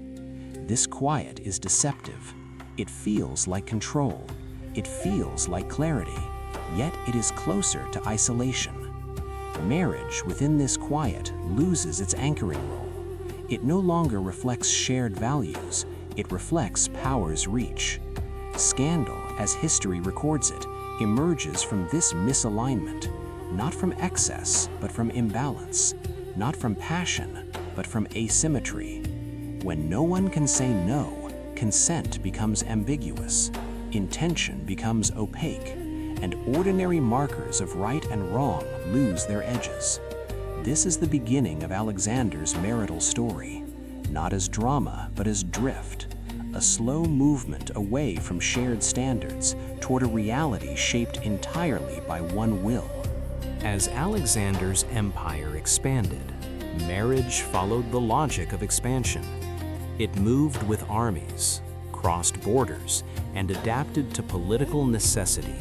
Speaker 1: This quiet is deceptive. It feels like control. It feels like clarity, yet it is closer to isolation. Marriage within this quiet loses its anchoring role. It no longer reflects shared values.
Speaker 2: It reflects power's reach. Scandal, as history records it, emerges from this misalignment, not from excess, but from imbalance, not from passion, but from asymmetry. When no one can say no, consent becomes ambiguous, intention becomes opaque, and ordinary markers of right and wrong lose their edges. This is the beginning of Alexander's marital story, not as drama, but as drift, a slow movement away from shared standards toward a reality shaped entirely by one will.
Speaker 1: As Alexander's empire expanded, marriage followed the logic of expansion. It moved with armies, crossed borders, and adapted to political necessity.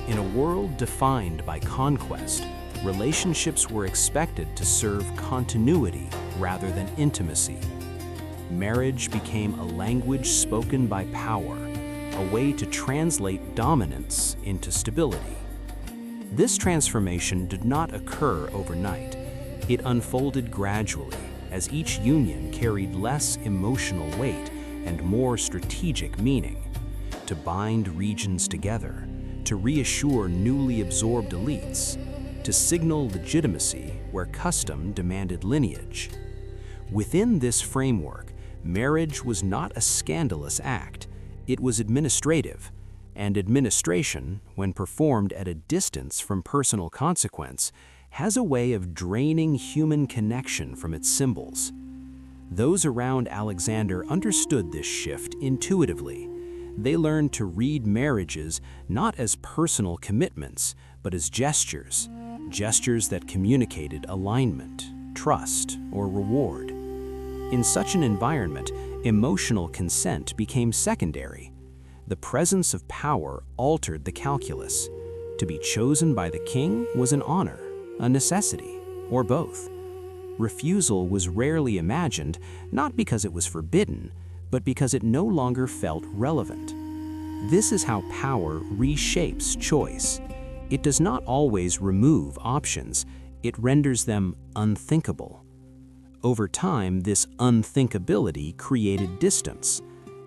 Speaker 1: In a world defined by conquest, relationships were expected to serve continuity rather than intimacy. Marriage became a language spoken by power, a way to translate dominance into stability. This transformation did not occur overnight. It unfolded gradually as each union carried less emotional weight and more strategic meaning. To bind regions together, to reassure newly absorbed elites, to signal legitimacy where custom demanded lineage. Within this framework, marriage was not a scandalous act, it was administrative, and administration, when performed at a distance from personal consequence, has a way of draining human connection from its symbols. Those around Alexander understood this shift intuitively. They learned to read marriages not as personal commitments, but as gestures that communicated alignment, trust, or reward. In such an environment, emotional consent became secondary. The presence of power altered the calculus. To be chosen by the king was an honor, a necessity, or both. Refusal was rarely imagined, not because it was forbidden, but because it no longer felt relevant. This is how power reshapes choice. It does not always remove options, it renders them unthinkable. Over time, this unthinkability created distance.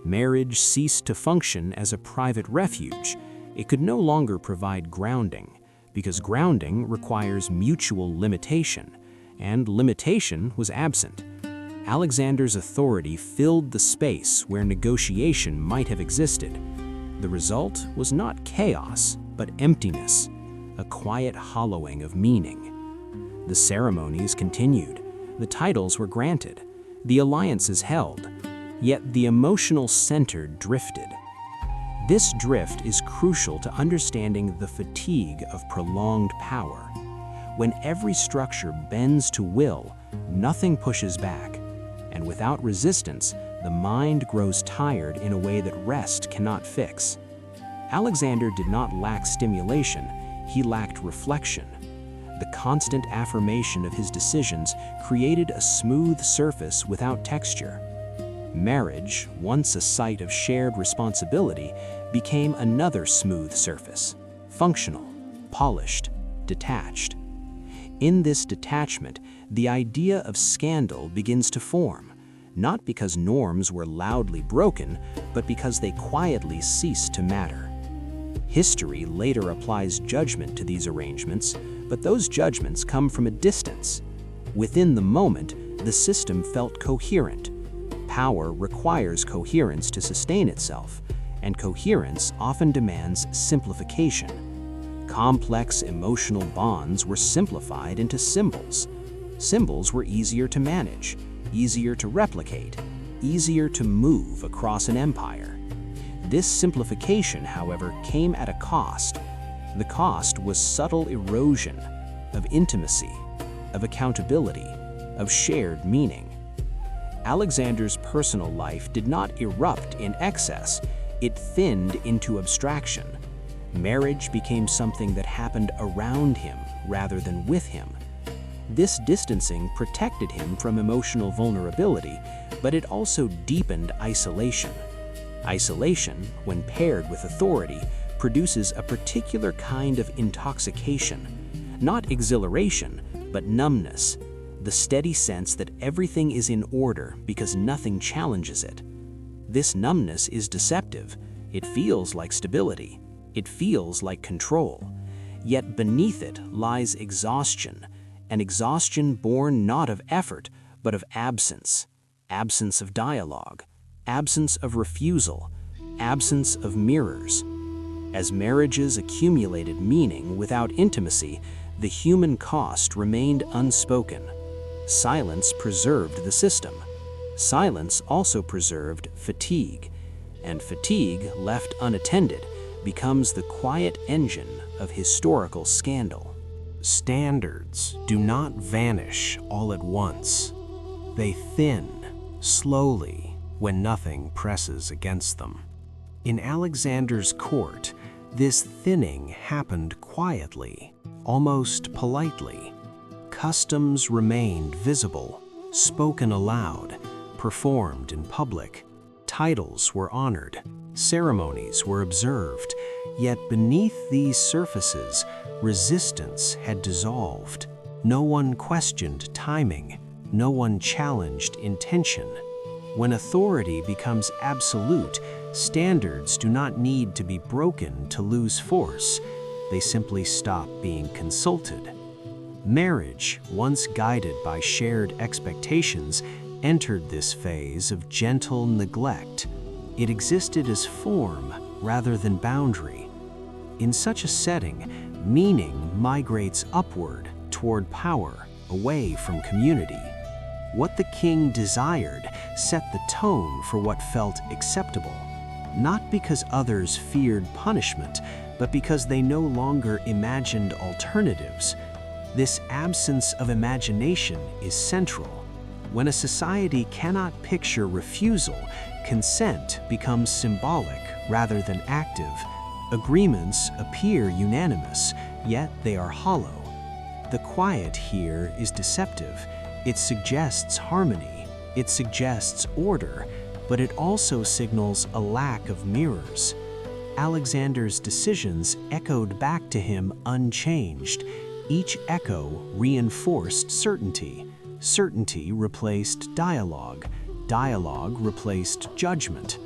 Speaker 1: Marriage ceased to function as a private refuge. It could no longer provide grounding, because grounding requires mutual limitation, and limitation was absent. Alexander's authority filled the space where negotiation might have existed. The result was not chaos, but emptiness, a quiet hollowing of meaning. The ceremonies continued. The titles were granted, the alliances held, yet the emotional center drifted. This drift is crucial to understanding the fatigue of prolonged power. When every structure bends to will, nothing pushes back, and without resistance, the mind grows tired in a way that rest cannot fix. Alexander did not lack stimulation, he lacked reflection. The constant affirmation of his decisions created a smooth surface without texture. Marriage, once a site of shared responsibility, became another smooth surface, functional, polished, detached. In this detachment, the idea of scandal begins to form, not because norms were loudly broken, but because they quietly ceased to matter. History later applies judgment to these arrangements, but those judgments come from a distance. Within the moment, the system felt coherent. Power requires coherence to sustain itself, and coherence often demands simplification. Complex emotional bonds were simplified into symbols. Symbols were easier to manage, easier to replicate, easier to move across an empire. This simplification, however, came at a cost. The cost was subtle erosion of intimacy, of accountability, of shared meaning. Alexander's personal life did not erupt in excess, it thinned into abstraction. Marriage became something that happened around him rather than with him. This distancing protected him from emotional vulnerability, but it also deepened isolation. Isolation, when paired with authority, produces a particular kind of intoxication, not exhilaration, but numbness, the steady sense that everything is in order because nothing challenges it.
Speaker 2: This numbness is deceptive. It feels like stability. It feels like control. Yet beneath it lies exhaustion, an exhaustion born not of effort, but of absence. Absence of dialogue, absence of refusal, absence of mirrors. As marriages accumulated meaning without intimacy, the human cost remained unspoken. Silence preserved the system. Silence also preserved fatigue, and fatigue, left unattended, becomes the quiet engine of historical scandal.
Speaker 1: Standards do not vanish all at once. They thin, slowly, when nothing presses against them. In Alexander's court, this thinning happened quietly, almost politely. Customs remained visible, spoken aloud, performed in public. Titles were honored, ceremonies were observed, yet beneath these surfaces, resistance had dissolved. No one questioned timing, no one challenged intention. When authority becomes absolute, standards do not need to be broken to lose force. They simply stop being consulted. Marriage, once guided by shared expectations, entered this phase of gentle neglect. It existed as form rather than boundary. In such a setting, meaning migrates upward toward power, away from community. What the king desired set the tone for what felt acceptable, not because others feared punishment, but because they no longer imagined alternatives. This absence of imagination is central. When a society cannot picture refusal, consent becomes symbolic rather than active. Agreements appear unanimous, yet they are hollow. The quiet here is deceptive. It suggests harmony, it suggests order, but it also signals a lack of mirrors. Alexander's decisions echoed back to him unchanged. Each echo reinforced certainty. Certainty replaced dialogue. Dialogue replaced judgment.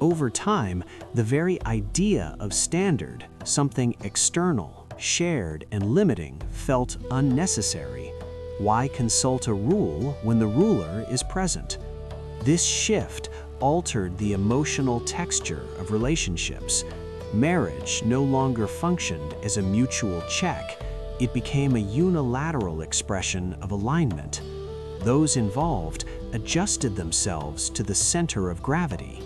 Speaker 1: Over time, the very idea of standard, something external, shared, and limiting, felt unnecessary. Why consult a rule when the ruler is present? This shift altered the emotional texture of relationships. Marriage no longer functioned as a mutual check. It became a unilateral expression of alignment. Those involved adjusted themselves to the center of gravity.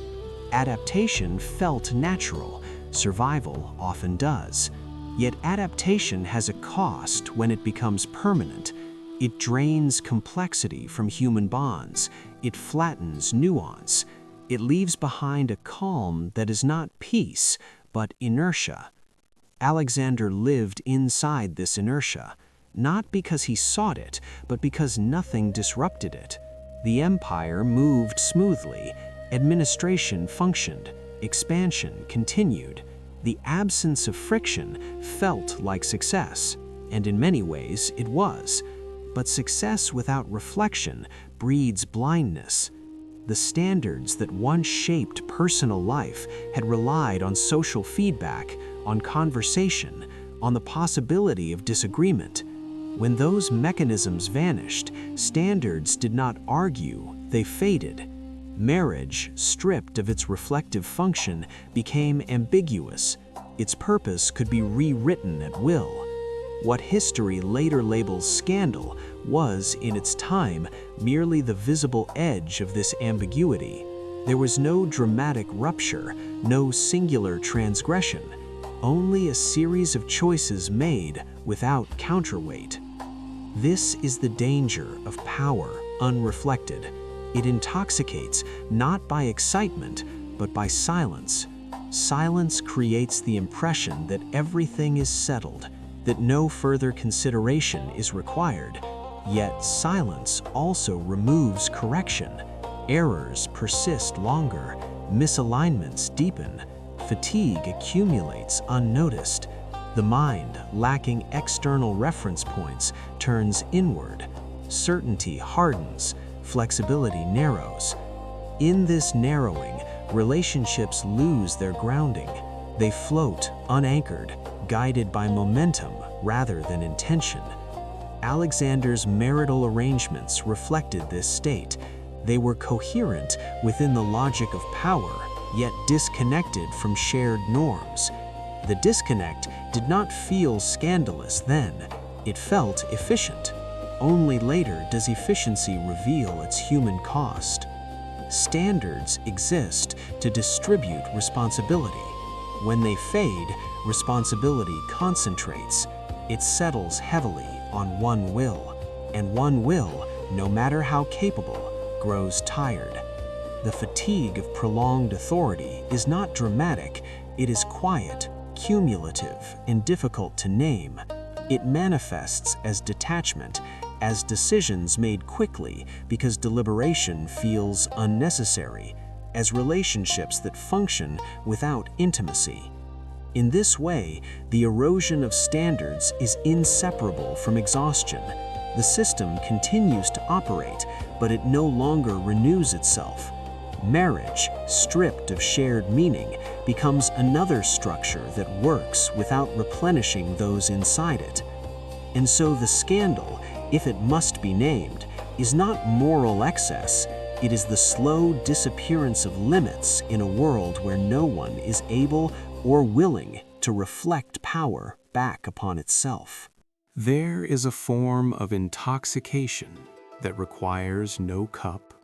Speaker 1: Adaptation felt natural. Survival often does. Yet adaptation has a cost when it becomes permanent. It drains complexity from human bonds. It flattens nuance. It leaves behind a calm that is not peace, but inertia. Alexander lived inside this inertia, not because he sought it, but because nothing disrupted it. The empire moved smoothly, administration functioned, expansion continued. The absence of friction felt like success, and in many ways it was. But success without reflection breeds blindness. The standards that once shaped personal life had relied on social feedback, on conversation, on the possibility of disagreement. When those mechanisms vanished, standards did not argue, they faded. Marriage, stripped of its reflective function, became ambiguous. Its purpose could be rewritten at will. What history later labels scandal was, in its time, merely the visible edge of this ambiguity. There was no dramatic rupture, no singular transgression, only a series of choices made without counterweight. This is the danger of power unreflected. It intoxicates not by excitement, but by silence. Silence creates the impression that everything is settled, that no further consideration is required. Yet silence also removes correction. Errors persist longer, misalignments deepen, fatigue accumulates unnoticed. The mind, lacking external reference points, turns inward. Certainty hardens, flexibility narrows. In this narrowing,
Speaker 2: relationships lose their grounding. They float, unanchored, guided by momentum rather than intention. Alexander's marital arrangements reflected this state. They were coherent within the logic of power, yet disconnected from shared norms. The disconnect did not feel scandalous then. It felt efficient. Only later does efficiency reveal its human cost. Standards exist to distribute responsibility. When they fade, responsibility concentrates. It settles heavily on one will, and one will, no matter how capable, grows tired. The fatigue of prolonged authority is not dramatic, it is quiet, cumulative, and difficult to name. It manifests as detachment, as decisions made quickly because deliberation feels unnecessary, as relationships that function without intimacy. In this way, the erosion of standards is inseparable from exhaustion. The system continues to operate, but it no longer renews itself. Marriage, stripped of shared meaning, becomes another structure that works without replenishing those inside it. And so the scandal, if it must be named, is not moral excess. It is the slow disappearance of limits in a world where no one is able or willing to reflect power back upon itself.
Speaker 1: There is a form of intoxication that requires no cup,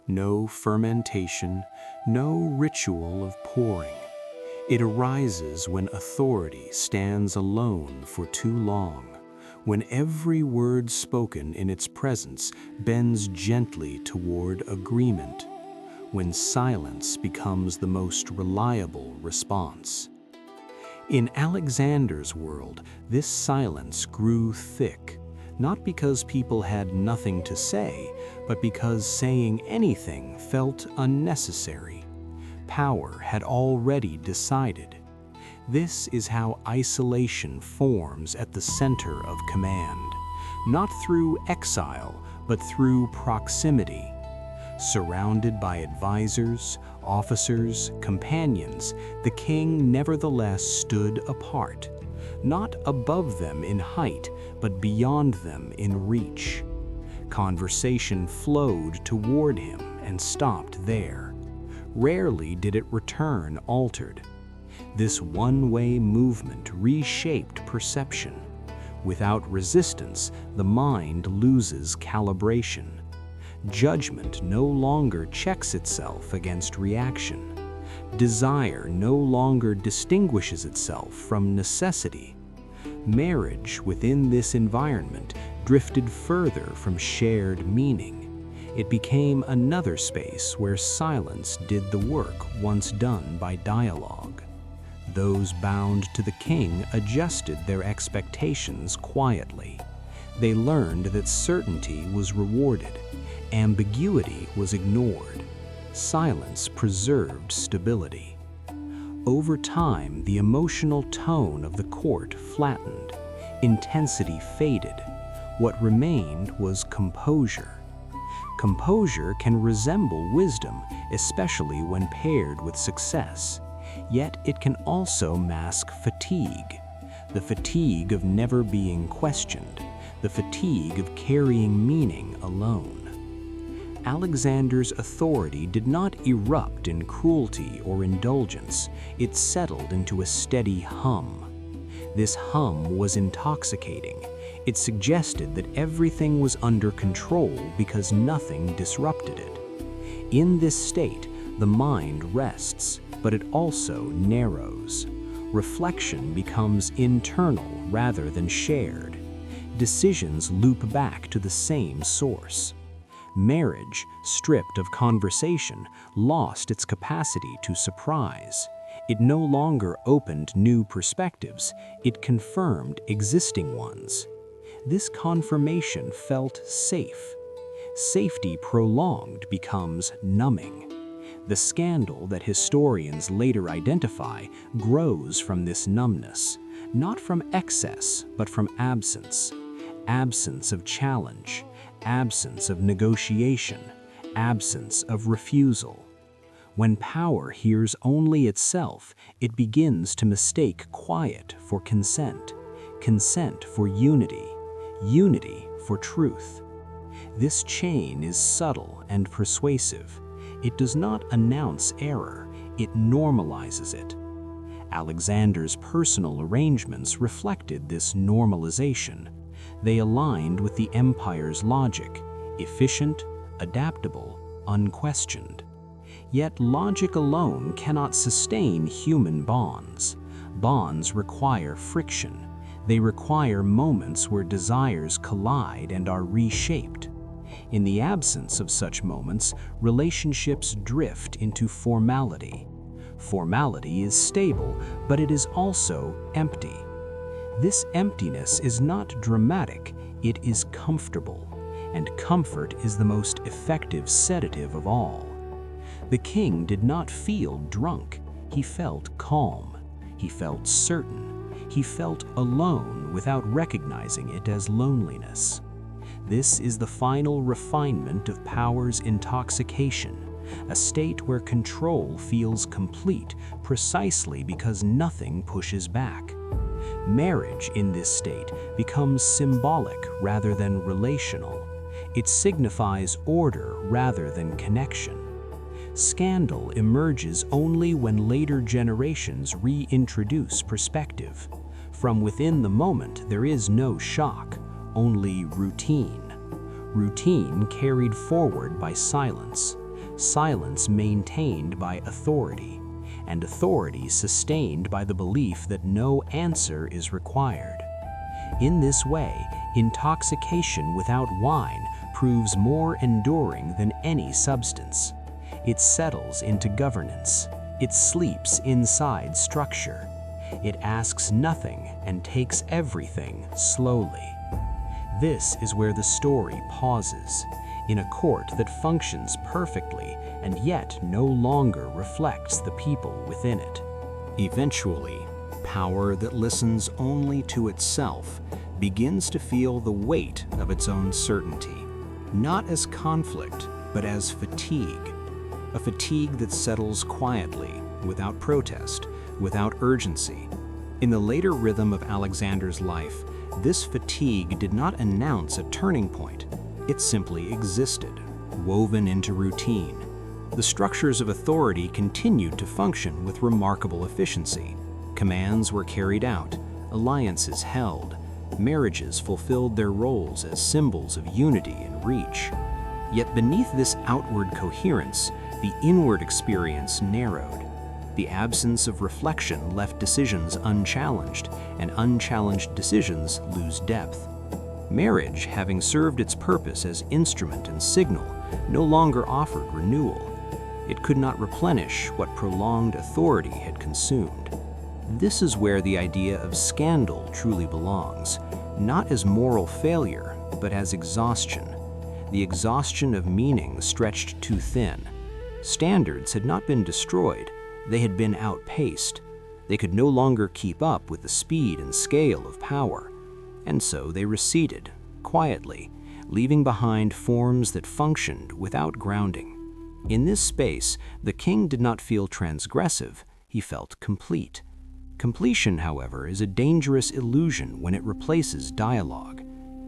Speaker 1: no fermentation, no ritual of pouring. It arises when authority stands alone for too long, when every word spoken in its presence bends gently toward agreement, when silence becomes the most reliable response. In Alexander's world, this silence grew thick, not because people had nothing to say, but because saying anything felt unnecessary. Power had already decided. This is how isolation forms at the center of command, not through exile, but through proximity. Surrounded by advisors, officers, companions, the king nevertheless stood apart, not above them in height, but beyond them in reach. Conversation flowed toward him and stopped there. Rarely did it return altered. This one-way movement reshaped perception. Without resistance, the mind loses calibration. Judgment no longer checks itself against reaction. Desire no longer distinguishes itself from necessity. Marriage within this environment drifted further from shared meaning. It became another space where silence did the work once done by dialogue. Those bound to the king adjusted their expectations quietly. They learned that certainty was rewarded. Ambiguity was ignored. Silence preserved stability. Over time, the emotional tone of the court flattened. Intensity faded. What remained was composure. Composure can resemble wisdom, especially when paired with success. Yet it can also mask fatigue. The fatigue of never being questioned. The fatigue of carrying meaning alone. Alexander's authority did not erupt in cruelty or indulgence. It settled into a steady hum. This hum was intoxicating. It suggested that everything was under control because nothing disrupted it. In this state, the mind rests, but it also narrows. Reflection becomes internal rather than shared. Decisions loop back to the same source. Marriage, stripped of conversation, lost its capacity to surprise. It no longer opened new perspectives, it confirmed existing ones. This confirmation felt safe. Safety prolonged becomes numbing. The scandal that historians later identify grows from this numbness, not from excess, but from absence. Absence of challenge, absence of negotiation, absence of refusal.
Speaker 2: When power hears only itself, it begins to mistake quiet for consent, consent for unity, unity for truth. This chain is subtle and persuasive. It does not announce error, it normalizes it. Alexander's personal arrangements reflected this normalization. They aligned with the empire's logic, efficient, adaptable, unquestioned. Yet logic alone cannot sustain human bonds. Bonds require friction. They require moments where desires collide and are reshaped. In the absence of such moments, relationships drift into formality. Formality is stable, but it is also empty. This emptiness is not dramatic, it is comfortable, and comfort is the most effective sedative of all. The king did not feel drunk, he felt calm, he felt certain, he felt alone without recognizing it as loneliness. This is the final refinement of power's intoxication, a state where control feels complete precisely because nothing pushes back. Marriage in this state becomes symbolic rather than relational. It signifies order rather than connection. Scandal emerges only when later generations reintroduce perspective. From within the moment, there is no shock, only routine. Routine carried forward by silence, silence maintained by authority, and authority sustained by the belief that no answer is required. In this way, intoxication without wine proves more enduring than any substance. It settles into governance. It sleeps inside structure. It asks nothing and takes everything slowly. This is where the story pauses, in a court that functions perfectly and yet no longer reflects the people within it.
Speaker 1: Eventually, power that listens only to itself begins to feel the weight of its own certainty, not as conflict, but as fatigue. A fatigue that settles quietly, without protest, without urgency. In the later rhythm of Alexander's life, this fatigue did not announce a turning point. It simply existed, woven into routine. The structures of authority continued to function with remarkable efficiency. Commands were carried out, alliances held, marriages fulfilled their roles as symbols of unity and reach. Yet beneath this outward coherence, the inward experience narrowed. The absence of reflection left decisions unchallenged, and unchallenged decisions lose depth. Marriage, having served its purpose as instrument and signal, no longer offered renewal. It could not replenish what prolonged authority had consumed. This is where the idea of scandal truly belongs, not as moral failure, but as exhaustion. The exhaustion of meaning stretched too thin. Standards had not been destroyed, they had been outpaced. They could no longer keep up with the speed and scale of power, and so they receded, quietly, leaving behind forms that functioned without grounding. In this space, the king did not feel transgressive, he felt complete. Completion, however, is a dangerous illusion when it replaces dialogue.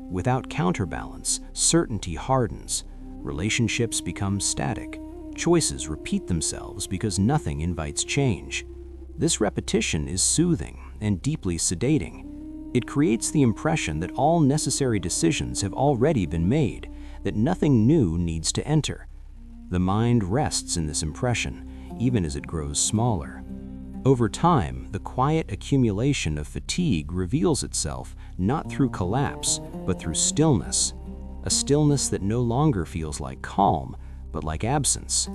Speaker 1: Without counterbalance, certainty hardens, relationships become static, choices repeat themselves because nothing invites change. This repetition is soothing and deeply sedating. It creates the impression that all necessary decisions have already been made, that nothing new needs to enter. The mind rests in this impression, even as it grows smaller. Over time, the quiet accumulation of fatigue reveals itself not through collapse, but through stillness. A stillness that no longer feels like calm, but like absence.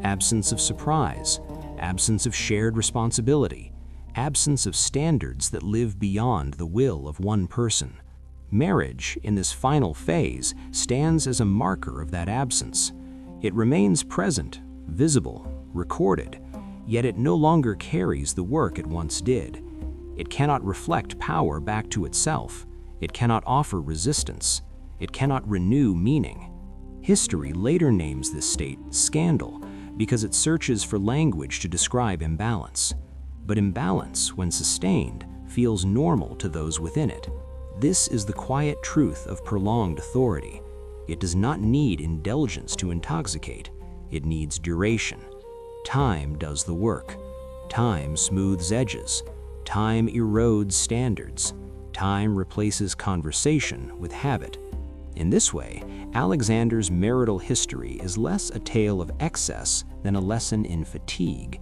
Speaker 1: Absence of surprise, absence of shared responsibility, absence of standards that live beyond the will of one person. Marriage, in this final phase, stands as a marker of that absence. It remains present, visible, recorded, yet it no longer carries the work it once did. It cannot reflect power back to itself. It cannot offer resistance. It cannot renew meaning. History later names this state scandal,
Speaker 2: because it searches for language to describe imbalance. But imbalance, when sustained, feels normal to those within it. This is the quiet truth of prolonged authority. It does not need indulgence to intoxicate. It needs duration. Time does the work. Time smooths edges. Time erodes standards. Time replaces conversation with habit. In this way, Alexander's marital history is less a tale of excess than a lesson in fatigue.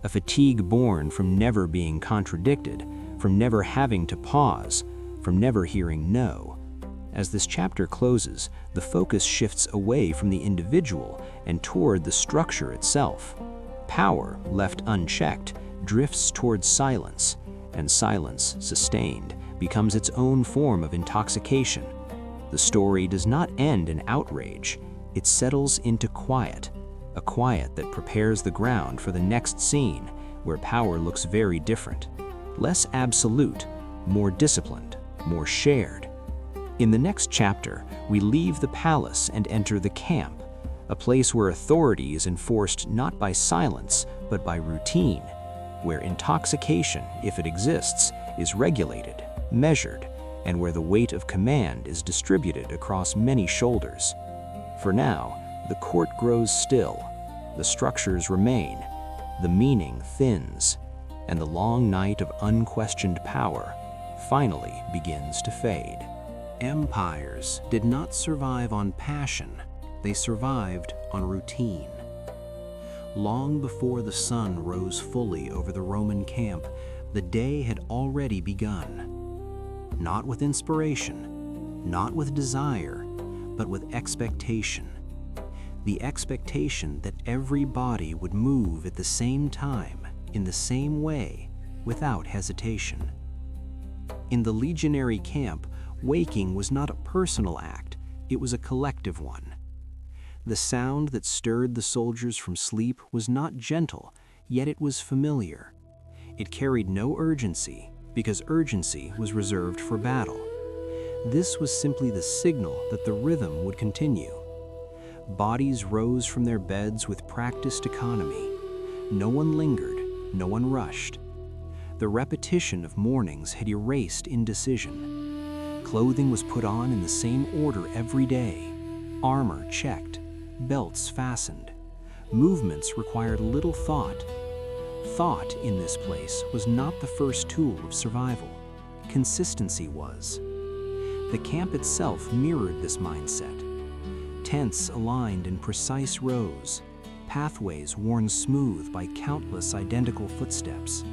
Speaker 2: A fatigue born from never being contradicted, from never having to pause, from never hearing no. As this chapter closes, the focus shifts away from the individual and toward the structure itself. Power, left unchecked, drifts towards silence, and silence, sustained, becomes its own form of intoxication. The story does not end in outrage. It settles into quiet, a quiet that prepares the ground for the next scene, where power looks very different. Less absolute, more disciplined, more shared. In the next chapter, we leave the palace and enter the camp, a place where authority is enforced not by silence, but by routine, where intoxication, if it exists, is regulated, measured, and where the weight of command is distributed across many shoulders. For now, the court grows still, the structures remain, the meaning thins, and the long night of unquestioned power finally begins to fade.
Speaker 1: Empires did not survive on passion, they survived on routine. Long before the sun rose fully over the Roman camp, the day had already begun. Not with inspiration, not with desire, but with expectation. The expectation that every body would move at the same time, in the same way, without hesitation. In the Legionary camp, waking was not a personal act, it was a collective one. The sound that stirred the soldiers from sleep was not gentle, yet it was familiar. It carried no urgency, because urgency was reserved for battle. This was simply the signal that the rhythm would continue. Bodies rose from their beds with practiced economy. No one lingered, no one rushed. The repetition of mornings had erased indecision. Clothing was put on in the same order every day. Armor checked, belts fastened. Movements required little thought. Thought in this place was not the first tool of survival. Consistency was. The camp itself mirrored this mindset. Tents aligned in precise rows, pathways worn smooth by countless identical footsteps.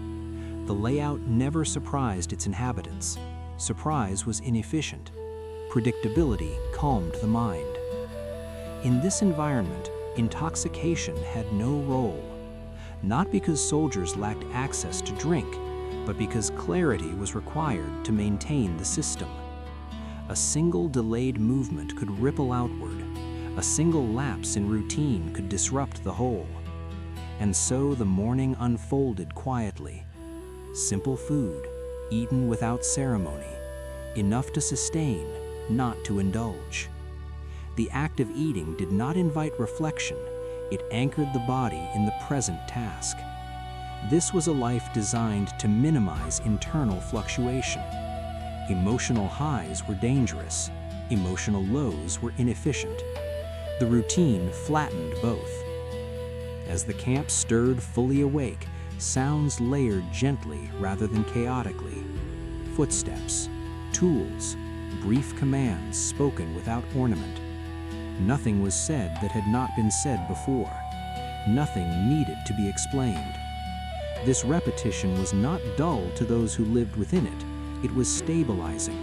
Speaker 1: The layout never surprised its inhabitants. Surprise was inefficient. Predictability calmed the mind. In this environment, intoxication had no role. Not because soldiers lacked access to drink, but because clarity was required to maintain the system. A single delayed movement could ripple outward. A single lapse in routine could disrupt the whole. And so the morning unfolded quietly. Simple food, eaten without ceremony, enough to sustain, not to indulge. The act of eating did not invite reflection, it anchored the body in the present task. This was a life designed to minimize internal fluctuation. Emotional highs were dangerous, emotional lows were inefficient. The routine flattened both. As the camp stirred fully awake, sounds layered gently rather than chaotically. Footsteps, tools, brief commands spoken without ornament. Nothing was said that had not been said before. Nothing needed to be explained. This repetition was not dull to those who lived within it. It was stabilizing.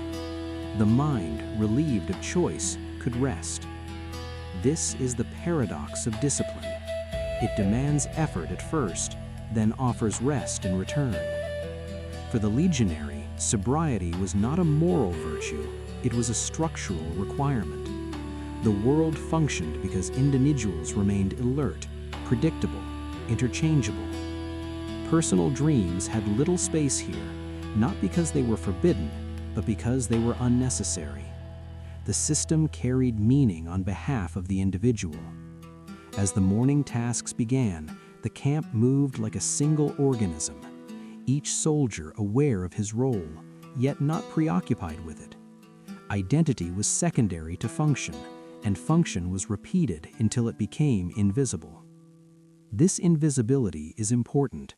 Speaker 1: The mind, relieved of choice, could rest. This is the paradox of discipline. It demands effort at first, then offers rest in return. For the legionary, sobriety was not a moral virtue, it was a structural requirement. The world functioned because individuals remained alert, predictable, interchangeable. Personal dreams had little space here, not because they were forbidden, but because they were unnecessary. The system carried meaning on behalf of the individual. As the morning tasks began, the camp moved like a single organism, each soldier aware of his role, yet not preoccupied with it. Identity was secondary to function, and function was repeated until it became invisible. This invisibility is important.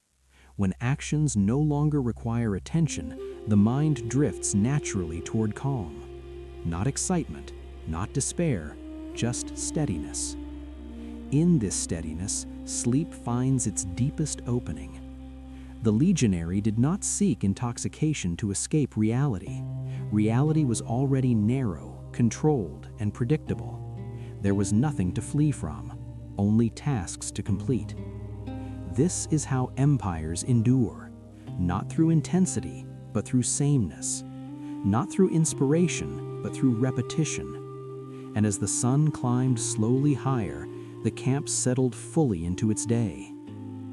Speaker 1: When actions no longer require attention, the mind drifts naturally toward calm. Not excitement, not despair, just steadiness. In this steadiness, sleep finds its deepest opening. The Legionary did not seek intoxication to escape reality. Reality was already narrow, controlled, and predictable. There was nothing to flee from, only tasks to complete. This is how empires endure, not through intensity, but through sameness, not through inspiration, but through repetition. And as the sun climbed slowly higher, the camp settled fully into its day,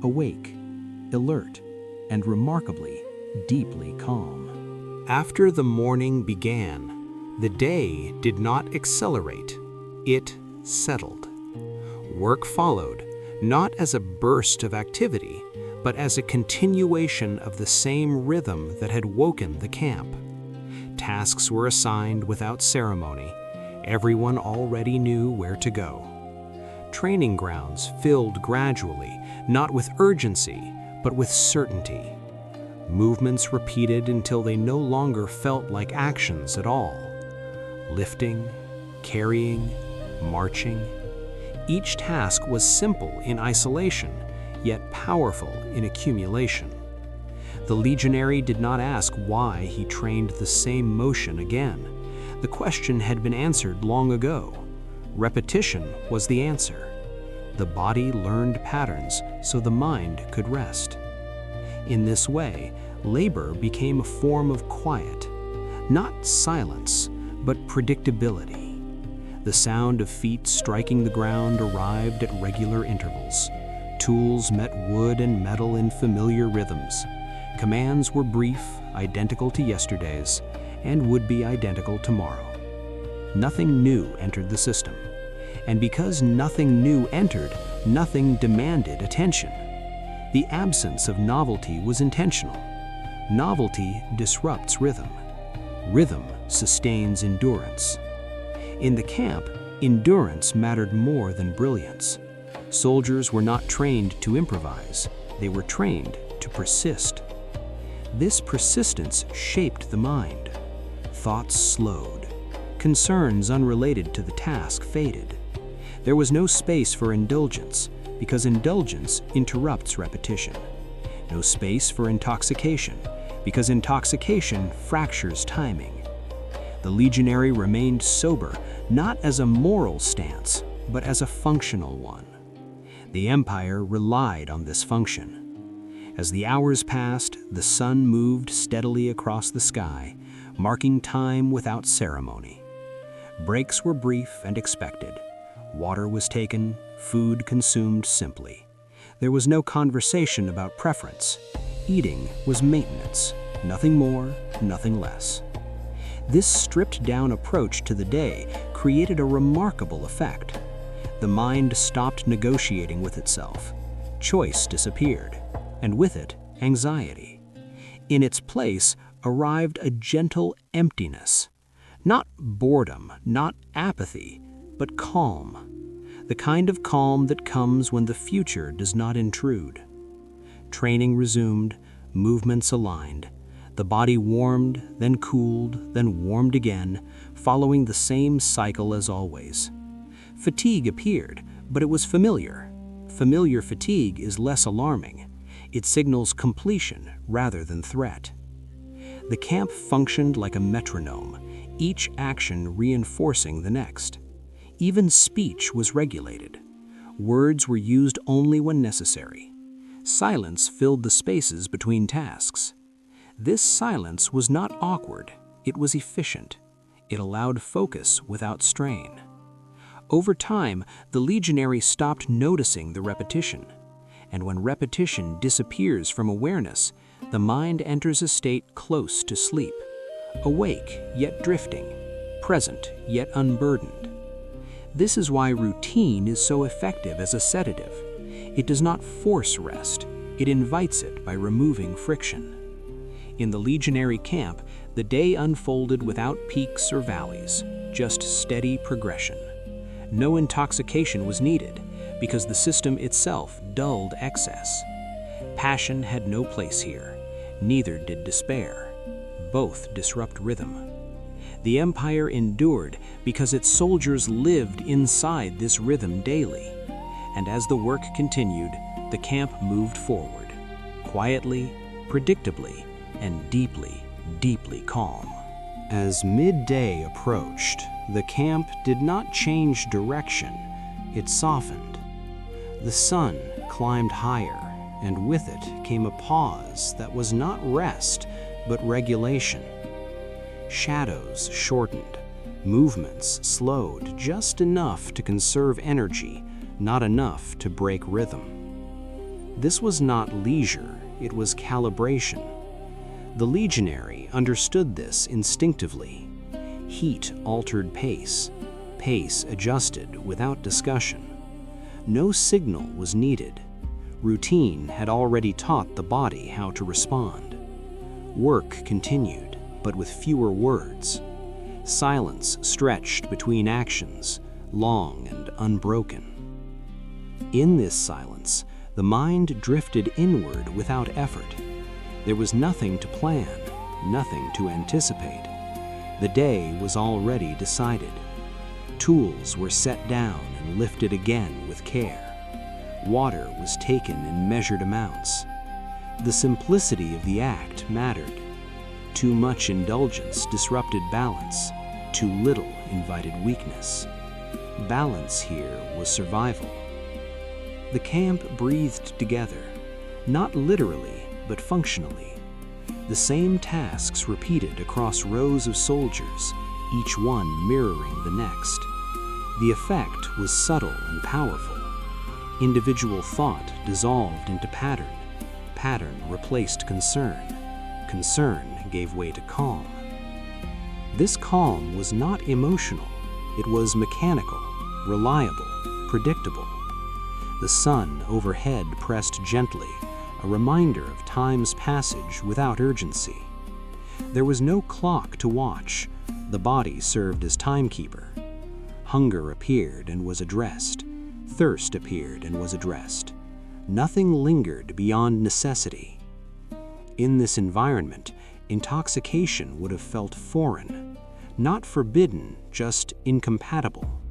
Speaker 1: awake, alert, and remarkably, deeply calm.
Speaker 3: After the morning began, the day did not accelerate, it settled. Work followed, not as a burst of activity, but as a continuation of the same rhythm that had woken the camp. Tasks were assigned without ceremony. Everyone already knew where to go. Training grounds filled gradually, not with urgency, but with certainty. Movements repeated until they no longer felt like actions at all. Lifting, carrying, marching. Each task was simple in isolation, yet powerful in accumulation. The Legionary did not ask why he trained the same motion again. The question had been answered long ago. Repetition was the answer. The body learned patterns so the mind could rest. In this way, labor became a form of quiet, not silence, but predictability. The sound of feet striking the ground arrived at regular intervals. Tools met wood and metal in familiar rhythms. Commands were brief, identical to yesterday's, and would be identical tomorrow. Nothing new entered the system. And because nothing new entered, nothing demanded attention. The absence of novelty was intentional. Novelty disrupts rhythm. Rhythm sustains endurance. In the camp, endurance mattered more than brilliance. Soldiers were not trained to improvise. They were trained to persist. This persistence shaped the mind. Thoughts slowed. Concerns unrelated to the task faded. There was no space for indulgence, because indulgence interrupts repetition. No space for intoxication, because intoxication fractures timing. The Legionary remained sober, not as a moral stance, but as a functional one. The Empire relied on this function. As the hours passed, the sun moved steadily across the sky, marking time without ceremony. Breaks were brief and expected. Water was taken, food consumed simply. There was no conversation about preference. Eating was maintenance, nothing more, nothing less. This stripped-down approach to the day created a remarkable effect. The mind stopped negotiating with itself. Choice disappeared, and with it, anxiety. In its place arrived a gentle emptiness. Not boredom, not apathy, but calm. The kind of calm that comes when the future does not intrude. Training resumed, movements aligned. The body warmed, then cooled, then warmed again, following the same cycle as always. Fatigue appeared, but it was familiar. Familiar fatigue is less alarming. It signals completion rather than threat. The camp functioned like a metronome, each action reinforcing the next. Even speech was regulated. Words were used only when necessary. Silence filled the spaces between tasks. This silence was not awkward, it was efficient. It allowed focus without strain. Over time, the Legionary stopped noticing the repetition. And when repetition disappears from awareness, the mind enters a state close to sleep, awake yet drifting, present yet unburdened.
Speaker 2: This is why routine is so effective as a sedative. It does not force rest, it invites it by removing friction. In the Legionary camp, the day unfolded without peaks or valleys, just steady progression. No intoxication was needed, because the system itself dulled excess. Passion had no place here, neither did despair. Both disrupt rhythm. The empire endured because its soldiers lived inside this rhythm daily. And as the work continued, the camp moved forward, quietly, predictably, and deeply, deeply calm.
Speaker 1: As midday approached, the camp did not change direction, it softened. The sun climbed higher, and with it came a pause that was not rest, but regulation. Shadows shortened, movements slowed just enough to conserve energy, not enough to break rhythm. This was not leisure, it was calibration. The Legionary understood this instinctively. Heat altered pace, pace adjusted without discussion. No signal was needed. Routine had already taught the body how to respond. Work continued, but with fewer words. Silence stretched between actions, long and unbroken. In this silence, the mind drifted inward without effort. There was nothing to plan, nothing to anticipate. The day was already decided. Tools were set down and lifted again with care. Water was taken in measured amounts. The simplicity of the act mattered. Too much indulgence disrupted balance. Too little invited weakness. Balance here was survival. The camp breathed together, not literally, but functionally. The same tasks repeated across rows of soldiers, each one mirroring the next. The effect was subtle and powerful. Individual thought dissolved into pattern. Pattern replaced concern. Concern gave way to calm. This calm was not emotional. It was mechanical, reliable, predictable. The sun overhead pressed gently, a reminder of time's passage without urgency. There was no clock to watch. The body served as timekeeper. Hunger appeared and was addressed. Thirst appeared and was addressed. Nothing lingered beyond necessity. In this environment, intoxication would have felt foreign, not forbidden, just incompatible.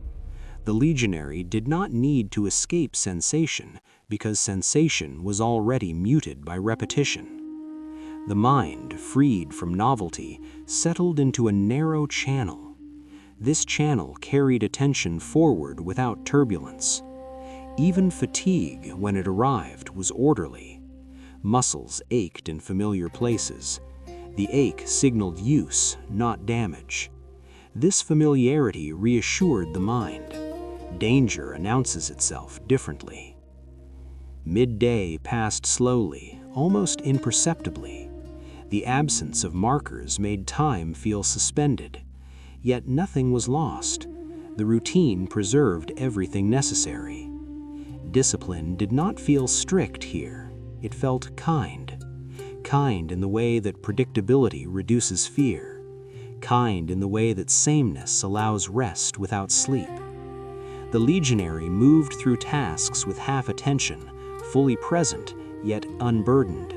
Speaker 1: The Legionary did not need to escape sensation because sensation was already muted by repetition. The mind, freed from novelty, settled into a narrow channel. This channel carried attention forward without turbulence. Even fatigue, when it arrived, was orderly. Muscles ached in familiar places. The ache signaled use, not damage. This familiarity reassured the mind. Danger announces itself differently. Midday passed slowly, almost imperceptibly. The absence of markers made time feel suspended. Yet nothing was lost. The routine preserved everything necessary. Discipline did not feel strict here. It felt kind. Kind in the way that predictability reduces fear. Kind in the way that sameness allows rest without sleep. The Legionary moved through tasks with half attention, fully present, yet unburdened.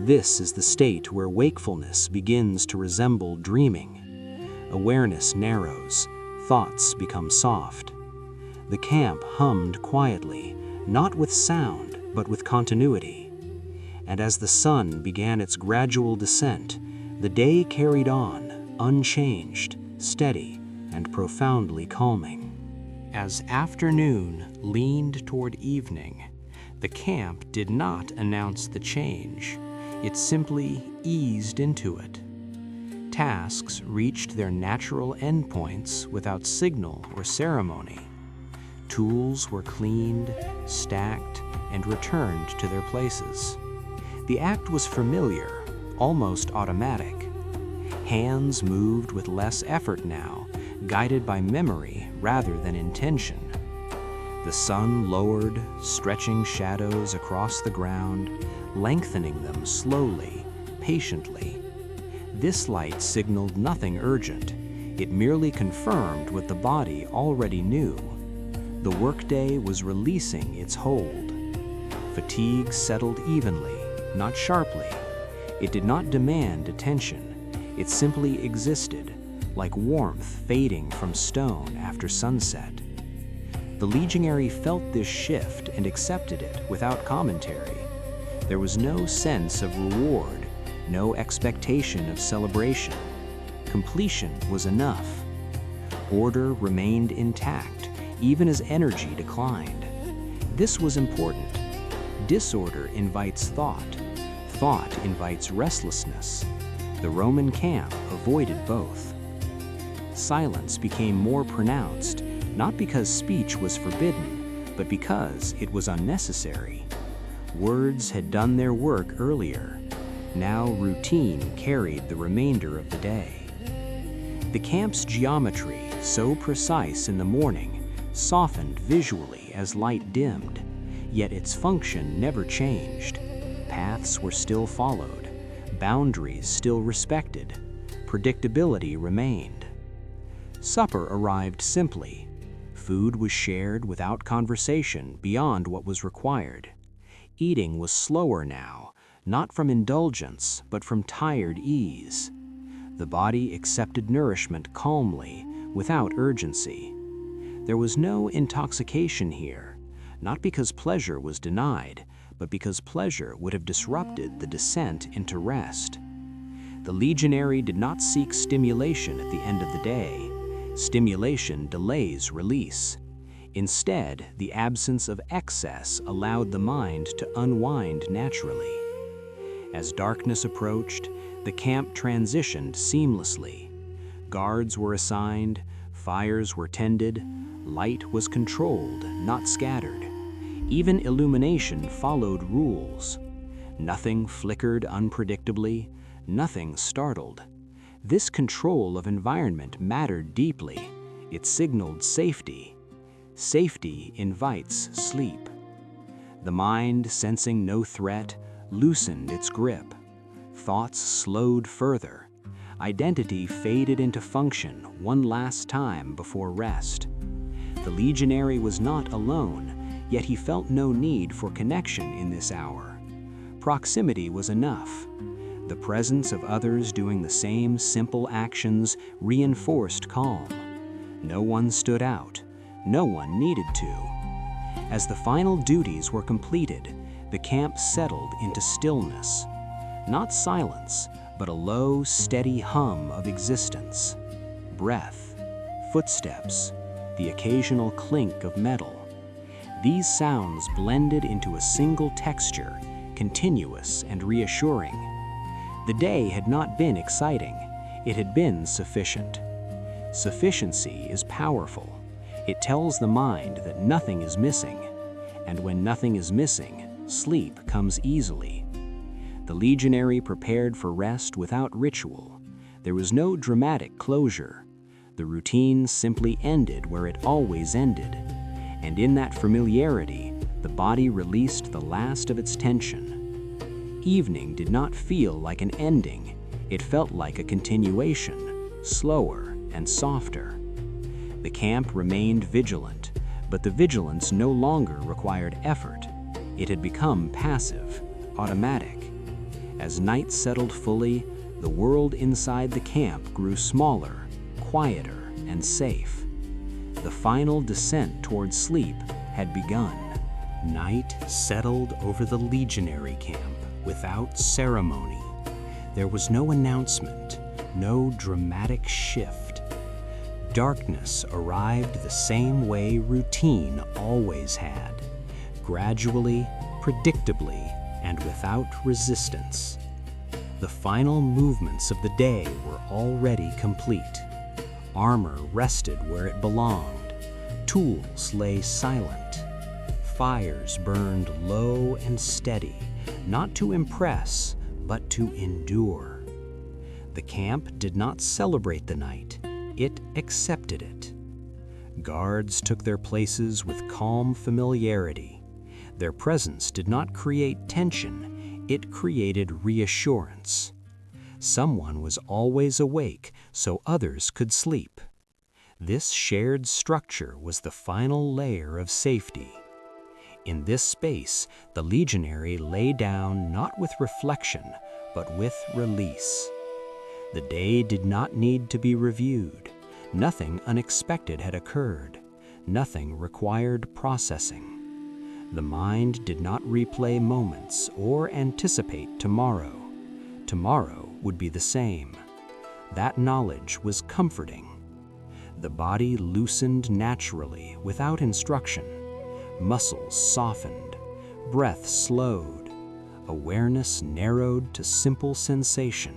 Speaker 1: This is the state where wakefulness begins to resemble dreaming. Awareness narrows, thoughts become soft. The camp hummed quietly, not with sound, but with continuity. And as the sun began its gradual descent, the day carried on, unchanged, steady, and profoundly calming.
Speaker 2: As afternoon leaned toward evening, the camp did not announce the change. It simply eased into it. Tasks reached their natural endpoints without signal or ceremony. Tools were cleaned, stacked, and returned to their places. The act was familiar, almost automatic. Hands moved with less effort now, guided by memory rather than intention. The sun lowered, stretching shadows across the ground, lengthening them slowly, patiently. This light signaled nothing urgent. It merely confirmed what the body already knew. The workday was releasing its hold. Fatigue settled evenly, not sharply. It did not demand attention. It simply existed, like warmth fading from stone after sunset. The Legionary felt this shift and accepted it without commentary. There was no sense of reward, no expectation of celebration. Completion was enough. Order remained intact, even as energy declined. This was important. Disorder invites thought. Thought invites restlessness. The Roman camp avoided both. Silence became more pronounced, not because speech was forbidden, but because it was unnecessary. Words had done their work earlier. Now routine carried the remainder of the day. The camp's geometry, so precise in the morning, softened visually as light dimmed, yet its function never changed. Paths were still followed, boundaries still respected, predictability remained. Supper arrived simply. Food was shared without conversation beyond what was required. Eating was slower now, not from indulgence, but from tired ease. The body accepted nourishment calmly, without urgency. There was no intoxication here, not because pleasure was denied, but because pleasure would have disrupted the descent into rest. The Legionary did not seek stimulation at the end of the day. Stimulation delays release. Instead, the absence of excess allowed the mind to unwind naturally. As darkness approached, the camp transitioned seamlessly. Guards were assigned, fires were tended, light was controlled, not scattered. Even illumination followed rules. Nothing flickered unpredictably, nothing startled. This control of environment mattered deeply. It signaled safety. Safety invites sleep. The mind, sensing no threat, loosened its grip. Thoughts slowed further. Identity faded into function one last time before rest. The Legionary was not alone, yet he felt no need for connection in this hour. Proximity was enough. The presence of others doing the same simple actions reinforced calm. No one stood out. No one needed to. As the final duties were completed, the camp settled into stillness. Not silence, but a low, steady hum of existence. Breath, footsteps, the occasional clink of metal. These sounds blended into a single texture, continuous and reassuring. The day had not been exciting. It had been sufficient. Sufficiency is powerful. It tells the mind that nothing is missing. And when nothing is missing, sleep comes easily. The Legionary prepared for rest without ritual. There was no dramatic closure. The routine simply ended where it always ended. And in that familiarity, the body released the last of its tension. Evening did not feel like an ending. It felt like a continuation, slower and softer. The camp remained vigilant, but the vigilance no longer required effort. It had become passive, automatic. As night settled fully, the world inside the camp grew smaller, quieter, and safe. The final descent toward sleep had begun.
Speaker 1: Night settled over the Legionary camp without ceremony. There was no announcement, no dramatic shift. Darkness arrived the same way routine always had, gradually, predictably, and without resistance. The final movements of the day were already complete. Armor rested where it belonged. Tools lay silent. Fires burned low and steady, not to impress, but to endure. The camp did not celebrate the night.
Speaker 3: It accepted it. Guards took their places with calm familiarity. Their presence did not create tension, it created reassurance. Someone was always awake so others could sleep. This shared structure was the final layer of safety. In this space, the Legionary lay down not with reflection, but with release. The day did not need to be reviewed. Nothing unexpected had occurred. Nothing required processing. The mind did not replay moments or anticipate tomorrow. Tomorrow would be the same. That knowledge was comforting. The body loosened naturally without instruction. Muscles softened. Breath slowed. Awareness narrowed to simple sensation.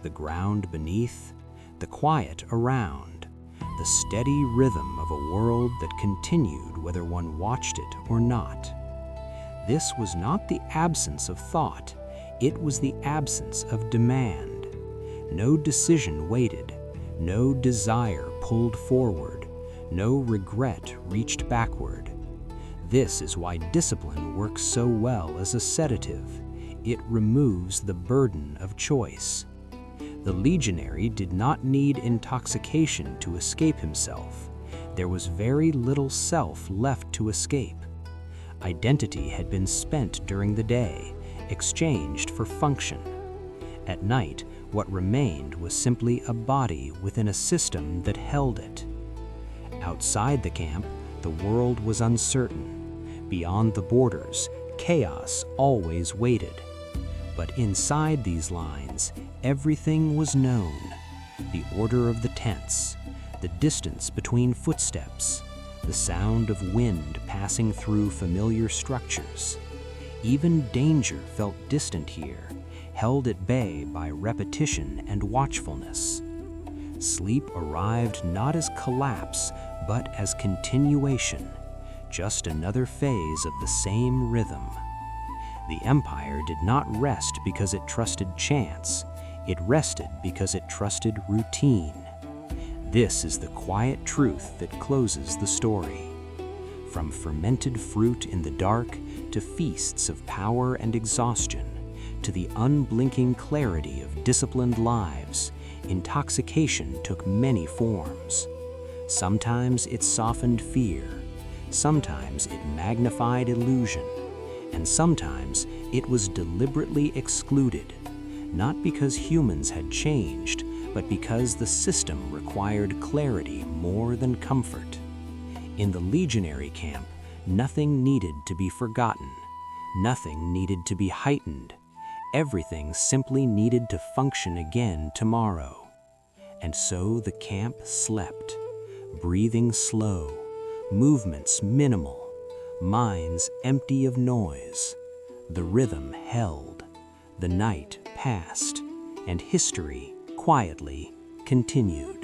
Speaker 3: The ground beneath, the quiet around, the steady rhythm of a world that continued whether one watched it or not. This was not the absence of thought, it was the absence of demand. No decision waited, no desire pulled forward, no regret reached backward. This is why discipline works so well as a sedative. It removes the burden of choice. The Legionary did not need intoxication to escape himself. There was very little self left to escape. Identity had been spent during the day, exchanged for function. At night, what remained was simply a body within a system that held it. Outside the camp, the world was uncertain. Beyond the borders, chaos always waited. But inside these lines, everything was known. The order of the tents, the distance between footsteps, the sound of wind passing through familiar structures. Even danger felt distant here, held at bay by repetition and watchfulness. Sleep arrived not as collapse, but as continuation, just another phase of the same rhythm. The Empire did not rest because it trusted chance. It rested because it trusted routine. This is the quiet truth that closes the story. From fermented fruit in the dark to feasts of power and exhaustion, to the unblinking clarity of disciplined lives, intoxication took many forms. Sometimes it softened fear, sometimes it magnified illusion, and sometimes it was deliberately excluded, not because humans had changed, but because the system required clarity more than comfort. In the Legionary camp, nothing needed to be forgotten, nothing needed to be heightened. Everything simply needed to function again tomorrow. And so the camp slept, breathing slow, movements minimal, minds empty of noise. The rhythm held, the night passed, and history quietly continued.